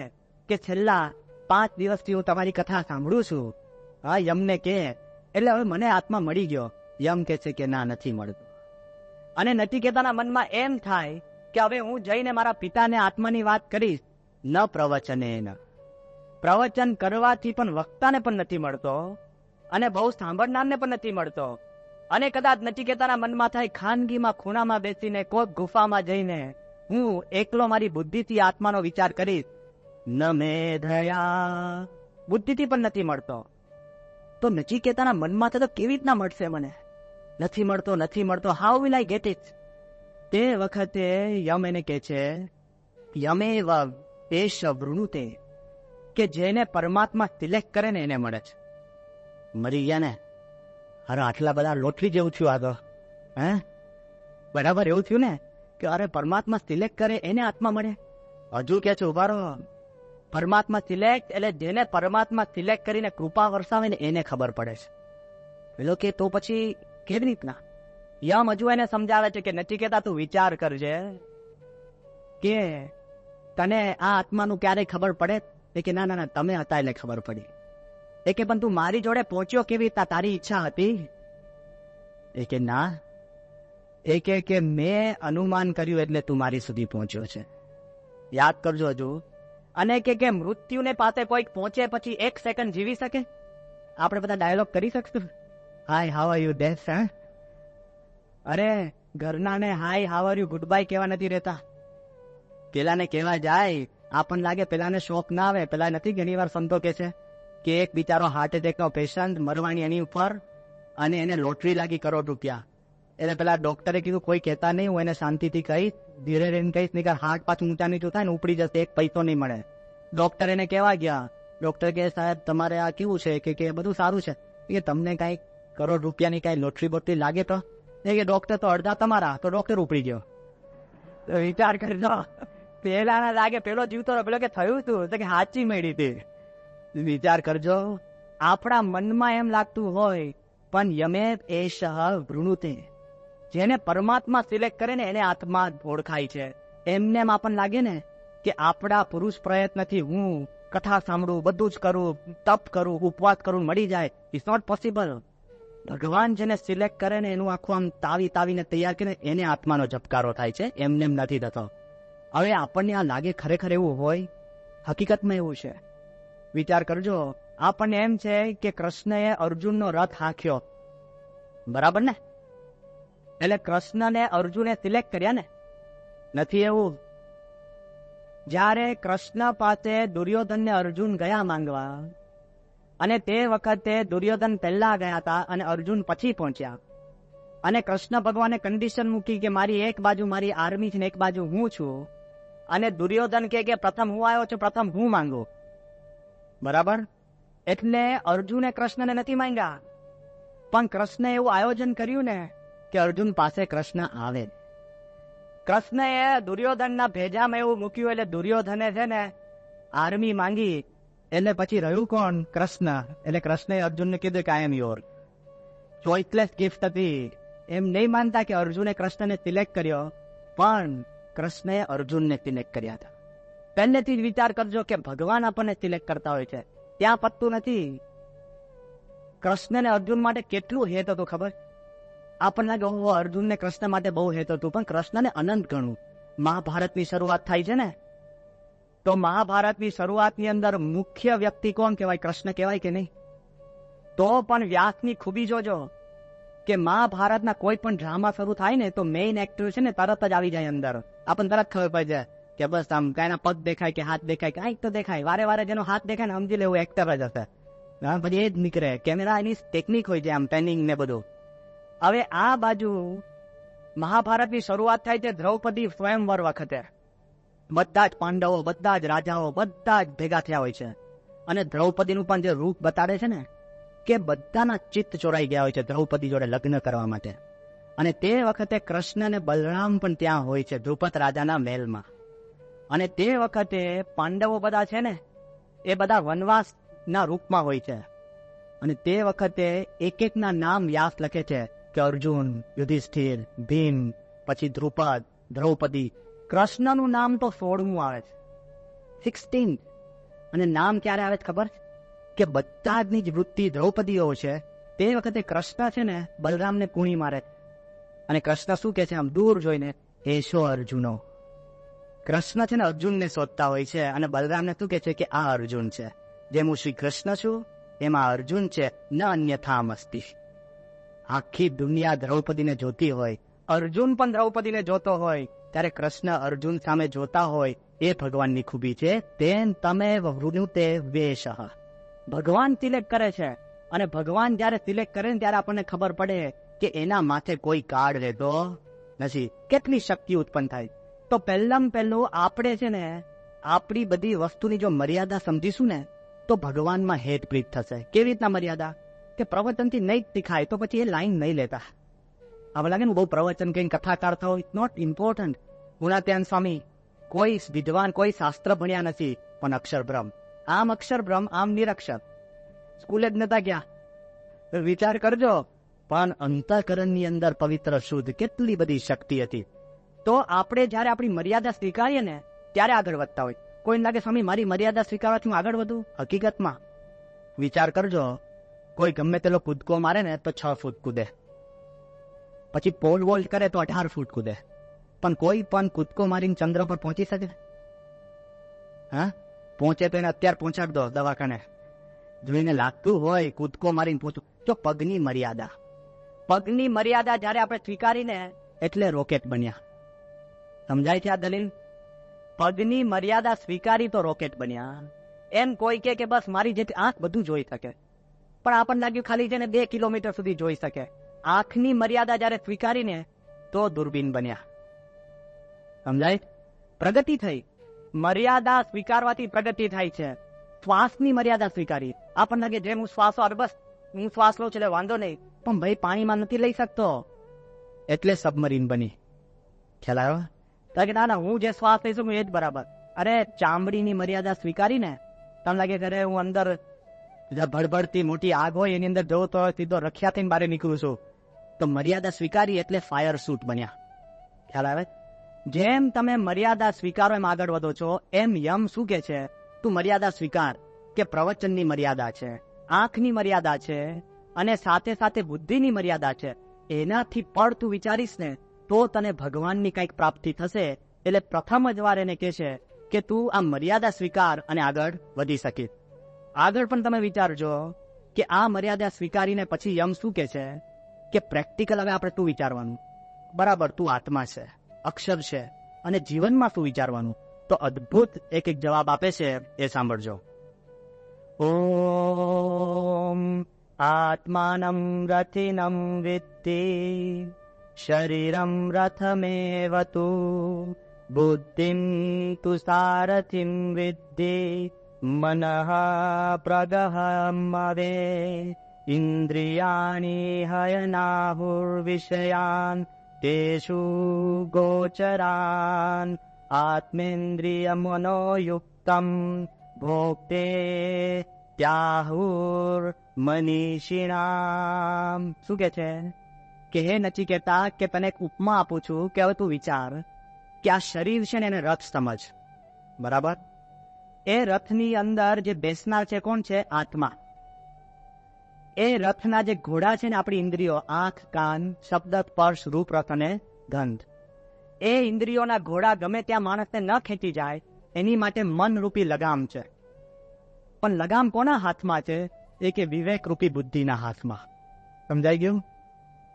કે છેલ્લા 5 દિવસથી હું તમારી કથા સાંભળું છું, હા, યમને કે એટલે હવે મને આત્મા મળી ગયો. યમ કે છે કે ના, નથી મળતું. અને નચિકેતાના મનમાં એમ થાય કે હવે હું જઈને મારા પિતાને આત્માની વાત કરીશ. ન પ્રવચનેન, પ્રવચન કરવાથી પણ વક્તાને પણ નથી મળતો અને બહુ સાંભળનારને પણ નથી મળતો. અને કદાચ નચિકેતાના મનમાં થાય ખાનગીમાં ખૂણામાં બેસીને કોઈક ગુફામાં જઈને હું એકલો મારી બુદ્ધિથી આત્માનો વિચાર કરીશ. ન મેધયા, બુદ્ધિથી પણ નથી મળતો. તો નચિકેતાના મનમાં તો કેવી રીતના મળશે મને? નથી મળતો. How will I get it? તે વખતે યમ એને કહે છે, યમેવ એષ વૃણુતે, કે જેને પરમાત્મા સિલેક્ટ કરે ને એને મળે છે. મરી ગયા ને, અરે આટલા બધા લોટરી જેવું થયું આ તો, હે, બરાબર એવું થયું ને કે અરે પરમાત્મા સિલેક્ટ કરે એને આત્મા મળે. હજુ કે છે ઉભા રહો, પરમાત્મા સિલેક્ટ એટલે જેને પરમાત્મા સિલેક્ટ કરીને કૃપા વરસાવે ને એને ખબર પડે છે. પેલો કે તો પછી કેવી રીતના? યમ હજુ એને સમજાવે છે કે નચિકેતા તું વિચાર કરજે કે તને આ આત્માનું ક્યારેય ખબર પડે? એ કે ના, તમે હતા એટલે ખબર પડી. એ કે પણ તું મારી જોડે પહોંચ્યો કેવી રીતના? તારી ઈચ્છા હતી? એ કે ના. એ કે મેં અનુમાન કર્યું એટલે તું મારી સુધી પહોંચ્યો છે. યાદ કરજો હજુ. અને કે મૃત્યુને પાસે કોઈક પહોંચે પછી 1 સેકન્ડ જીવી શકે? આપણે બધા ડાયલોગ કરી શકશું? હાય હાવ આર યુ દેસ? અરે ઘરનાને hi how are you goodbye કહેવા નથી રહેતા. પેલાને કહેવા જાય આપણને લાગે પેલાને શોખ ના આવે. પેલા નથી ઘણી વાર સંતો કે છે કે એક બિચારો હાર્ટ એટેકનો પેશન્ટ મરવાની એની ઉપર અને એને લોટરી લાગી ₹1 કરોડ. એટલે પેલા ડોક્ટરે કીધું કોઈ કહેતા નહીં, હું એને શાંતિથી કહીશ, ધીરે રહીને કહીશ, નહીં હાર્ટ પાછું ઊંચા નીચું થાય ને ઉપડી જશે, 1 પૈસો નહીં મળે. ડોક્ટર એને કહેવા ગયા. ડોક્ટર કહે સાહેબ તમારે આ કેવું છે? કે બધું સારું છે. કે તમને કાંઈ ₹1 કરોડની કાંઈ લોટરી બોટરી લાગે તો? એ કે ડોક્ટર તો અડધા તમારા. તો ડોક્ટર ઉપડી ગયો. તો વિચાર કરજો, પેલા ના લાગે પેલો જીવતો રહ્યો. પેલો કે થયું શું? તો કે સાચી મળી હતી. વિચાર કરજો, આપણા મનમાં એમ લાગતું હોય પણ યમે એષ વૃણુતે, જેને પરમાત્મા સિલેક્ટ કરે ને એને આત્મા ઓળખાય છે. એમને આપણને લાગે ને કે આપણા પુરુષ પ્રયત્નથી હું કથા સાંભળું, બધું જ કરું, તપ કરું, ઉપવાસ કરું, મળી જાય. It's not possible. ભગવાન જેને સિલેક્ટ કરે ને એનું આખું આમ તાવીને તૈયાર કરીને એને આત્માનો ઝબકારો થાય છે, એમને એમ નથી થતો. હવે આપણને આ લાગે ખરેખર એવું હોય? હકીકતમાં એવું છે. વિચાર કરજો, આપણને એમ છે કે કૃષ્ણએ અર્જુનનો રથ હાંક્યો, બરાબર ને? એટલે કૃષ્ણને અર્જુને સિલેક્ટ કર્યા ને? નથી એવું. જ્યારે કૃષ્ણ પાસે દુર્યોધનને અર્જુન ગયા માંગવા, અને તે વખતે દુર્યોધન પહેલા ગયા હતા અને અર્જુન પછી પહોંચ્યા, અને કૃષ્ણ ભગવાને કન્ડિશન મૂકી કે મારી એક બાજુ મારી આર્મી છે ને એક બાજુ હું છું, અને દુર્યોધન કે પ્રથમ હું આવ્યો છું, પ્રથમ હું માંગુ, બરાબર? એટલે અર્જુને કૃષ્ણને નથી માંગ્યા, પણ કૃષ્ણે એવું આયોજન કર્યું ને કે અર્જુન પાસે કૃષ્ણ આવે. કૃષ્ણએ દુર્યોધનના ભેજામાં એવું મૂક્યું એટલે દુર્યોધને છે ને આર્મી માંગી, એટલે પછી રહ્યું કોણ? કૃષ્ણ. એટલે કૃષ્ણએ અર્જુનને કીધું કે આઈ એમ યોર. ચોઇસલેસ ગિફ્ટ હતી. એમ નહીં માનતા કે અર્જુને કૃષ્ણને સિલેક્ટ કર્યો, પણ કૃષ્ણએ અર્જુનને સિલેક્ટ કર્યા હતા. પહેલેથી જ વિચાર કરજો કે ભગવાન આપણને સિલેક્ટ કરતા હોય છે, ત્યાં પતતું નથી. કૃષ્ણને અર્જુન માટે કેટલું હેત હતું ખબર? આપણને લાગે ઓહો અર્જુનને કૃષ્ણ માટે બહુ હેત હતું, પણ કૃષ્ણને અનંત ગણું. મહાભારતની શરૂઆત થાય છે ને, તો મહાભારતની શરૂઆતની અંદર મુખ્ય વ્યક્તિ કોણ કહેવાય? કૃષ્ણ કહેવાય કે નહીં? તો પણ વ્યાસની ખૂબી જોજો કે મહાભારતના કોઈ પણ ડ્રામા શરૂ થાય ને તો મેઇન એક્ટર છે ને તરત જ આવી જાય અંદર. આપણને તરત ખબર પડી જાય કે બસ આમ કાંઈના પગ દેખાય કે હાથ દેખાય, કાંઈક તો દેખાય. વારે વારે જેનો હાથ દેખાય ને સમજી લેવું એક્ટર જ હશે. પછી એ જ નીકળે. કેમેરા એની ટેકનિક હોય છે, આમ પેનિંગ ને બધું. હવે આ બાજુ મહાભારતની શરૂઆત થાય છે દ્રૌપદી સ્વયંવર વખતે. બધા જ પાંડવો, બધા જ રાજાઓ, બધા જ ભેગા થયા હોય છે. અને દ્રૌપદીનું પણ જે રૂપ બતાડે છે ને કે બધાના ચિત્ત ચોરાઈ ગયા હોય છે દ્રૌપદી જોડે લગ્ન કરવા માટે. અને તે વખતે કૃષ્ણ અને બલરામ પણ ત્યાં હોય છે દ્રુપદ રાજાના મહેલમાં. અને તે વખતે પાંડવો બધા છે ને એ બધા વનવાસના રૂપમાં હોય છે. અને તે વખતે એક એકના નામ વ્યાસ લખે છે કે અર્જુન, યુધિષ્ઠિર, ભીમ, પછી દ્રુપદ, દ્રૌપદી. કૃષ્ણનું નામ તો 16મું આવે છે, 16. અને નામ ક્યારે આવે છે ખબર? કે બધા જની જ વૃત્તિ દ્રૌપદીઓ છે. તે વખતે કૃષ્ણ છે ને બલરામને પૂણી મારે અને કૃષ્ણ શું કે છે આમ દૂર જોઈને, એશો અર્જુનો. કૃષ્ણ છે ને અર્જુનને શોધતા હોય છે અને બલરામને શું કે છે કે આ અર્જુન છે. જેમ હું શ્રી કૃષ્ણ છું એમાં અર્જુન છે, ન અન્યથા મસ્તી. આખી દુનિયા દ્રૌપદીને જોતી હોય, અર્જુન પણ દ્રૌપદીને જોતો હોય, ત્યારે કૃષ્ણ અર્જુન સામે જોતા હોય. એ ભગવાનની ખૂબી છે. તેન તમે વૃણુતે વેશ. ભગવાન સિલેક્ટ કરે છે અને ભગવાન જયારે સિલેક્ટ કરે ને ત્યારે આપણને ખબર પડે કે એના માથે કોઈ કાર્ડ રહેતો નથી. કેટલી શક્તિ ઉત્પન્ન થાય. તો પહેલામાં પહેલું આપણે છે ને આપણી બધી વસ્તુની જો મર્યાદા સમજીશું ને તો ભગવાનમાં હેત પ્રીત થશે. કેવી રીતના મર્યાદા? કે પ્રવચનથી નહીં શીખાય તો પછી એ લાઈન નહીં લેતા. હવે લાગે ને બહુ પ્રવચન કઈ કથાકાર થયો, ઇટ્સ નોટ ઇમ્પોર્ટન્ટ. ગુણાત્યાન સ્વામી કોઈ વિદ્વાન, કોઈ શાસ્ત્ર ભણ્યા નથી, પણ અક્ષર બ્રહ્મ. આમ અક્ષર બ્રહ્મ, આમ નિરક્ષર. સ્કૂલે જ નતા ગયા. વિચાર કરજો. પણ અંતઃકરણની અંદર પવિત્ર શુદ્ધ કેટલી બધી શક્તિ હતી. તો આપણે જયારે આપણી મર્યાદા સ્વીકારીએ ને ત્યારે આગળ વધતા હોય. કોઈને લાગે સ્વામી મારી મર્યાદા સ્વીકારવાથી હું આગળ વધું? હકીકતમાં વિચાર કરજો, કોઈ ગમે તેલો કૂદકો મારે ને તો 6 ફૂટ કૂદે, પછી પોલ વોલ્ટ કરે તો 18 ફૂટ કૂદે. પણ કોઈ પણ કૂદકો મારીને ચંદ્ર પર પહોંચી શકે? હા, પહોંચે તો એને અત્યારે પહોંચાડ દો દવાખાને. જોઈને લાગતું હોય કૂદકો મારીને પહોંચું. જો પગની મર્યાદા, પગની મર્યાદા જયારે આપણે સ્વીકારીને એટલે રોકેટ બન્યા. સમજાય છે આ દલીલ? પગની મર્યાદા સ્વીકારી તો રોકેટ બન્યા. એમ કોઈ કે બસ મારી જેટલી આંખ બધું જોઈ શકે, પણ આપણને લાગ્યું ખાલી છે ને 2 કિલોમીટર સુધી જોઈ શકે. આંખની મર્યાદા જયારે સ્વીકારીને તો દૂરબીન બન્યા. સમજાય? પ્રગતિ થઈ. મર્યાદા સ્વીકારવાથી પ્રગતિ થાય છે. શ્વાસની મર્યાદા સ્વીકારી. આપણને લાગે જેમ હું શ્વાસ આવે બસ હું શ્વાસ લઉં છું એટલે વાંધો નહીં, પણ ભાઈ પાણીમાં નથી લઈ શકતો એટલે સબમરીન બની. ખ્યાલ આવ્યો? કે ના હું જે શ્વાસ લઈશું એ જ બરાબર. અરે ચામડીની મર્યાદા સ્વીકારીને તમને લાગે કે અરે હું અંદર ભડભડતી મોટી આગ હોય એની અંદર જવું તો સીધો રખ્યા થઈને બહાર નીકળું છું. તો મર્યાદા સ્વીકારી એટલે ફાયર સૂટ બન્યા. ખ્યાલ આવે? જેમ તમે મર્યાદા સ્વીકારો એમ આગળ વધો છો. એમ યમ શું કે છે? તું મર્યાદા સ્વીકાર કે પ્રવચનની મર્યાદા છે, આંખની મર્યાદા છે અને સાથે સાથે બુદ્ધિની મર્યાદા છે. એનાથી પણ તું વિચારીશ ને તો તને ભગવાનની કંઈક પ્રાપ્તિ થશે. એટલે પ્રથમ જ વાર એને કહે છે કે તું આ મર્યાદા સ્વીકાર અને આગળ વધી શકીશ. આગળ પણ તમે વિચારજો કે આ મર્યાદા સ્વીકારીને પછી યમ શું કે છે કે પ્રેક્ટિકલ હવે આપણે તું વિચારવાનું. બરાબર, તું આત્મા છે, અક્ષર છે, અને જીવનમાં શું વિચારવાનું? તો અદ્ભુત એક જવાબ આપે છે, એ સાંભળજો. ઓમ આત્માનમ રથિનમ વિદ્ધિ શરીરમ રથમેવતુ બુદ્ધિમ તુ સારથિમ વિદ્ધિ મનઃ પ્રગહમવે ઇન્દ્રિયાણિ હયનાહુર્વિષયાન તેષુ ગોચરાન આત્મેન્દ્રિય મનોયુક્તમ ભોક્તે ત્યાહુર મનીષિણામ. શું કે છે કે હે નચિકેતા, કે તને એક ઉપમા આપું છું કે હવે તું વિચાર કે આ શરીર છે ને એને રથ સમજ, બરાબર? એ રથની અંદર જે બેસનાર છે કોણ છે? આત્મા. એ રથના જે ઘોડા છે ને આપણી ઇન્દ્રિયો, આંખ, કાન, શબ્દ, સ્પર્શ, રૂપ, રસ અને ગંધ, એ ઇન્દ્રિયોના ઘોડા ગમે ત્યાં માણસને ન ખેંચી જાય એની માટે મન રૂપી લગામ છે. પણ લગામ કોના હાથમાં છે? એ કે વિવેક રૂપી બુદ્ધિના હાથમાં. સમજાઈ ગયું?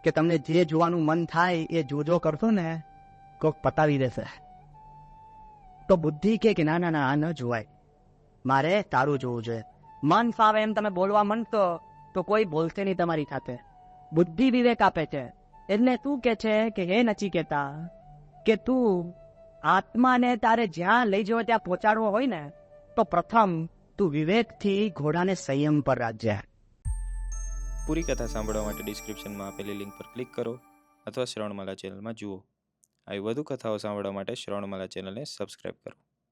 કે તમને જે જોવાનું મન થાય એ જોજો કરશો ને કોક પતાવી દેશે. તો બુદ્ધિ કે ના ના ના, આ ન જોવાય, મારે તારું જોવું જોઈએ. મન ફાવે એમ તમે બોલવા માંડતો તો કોઈ બોલશે નહીં તમારી સાથે. બુદ્ધિ વિવેક આપે છે. એટલે તું કે છે કે હે નચિકેતા, કે તું આત્માને તારે જ્યાં લઈ જવો ત્યાં પહોંચાડવો હોય ને, તો પ્રથમ તું વિવેકથી ઘોડાને સંયમ પર રાખજે. પૂરી કથા સાંભળવા માટે ડિસ્ક્રિપ્શનમાં આપેલી લિંક પર ક્લિક કરો અથવા શ્રવણમાલા ચેનલમાં જુઓ. આવી વધુ કથાઓ સાંભળવા માટે શ્રવણમાલા ચેનલને સબસ્ક્રાઈબ કરો.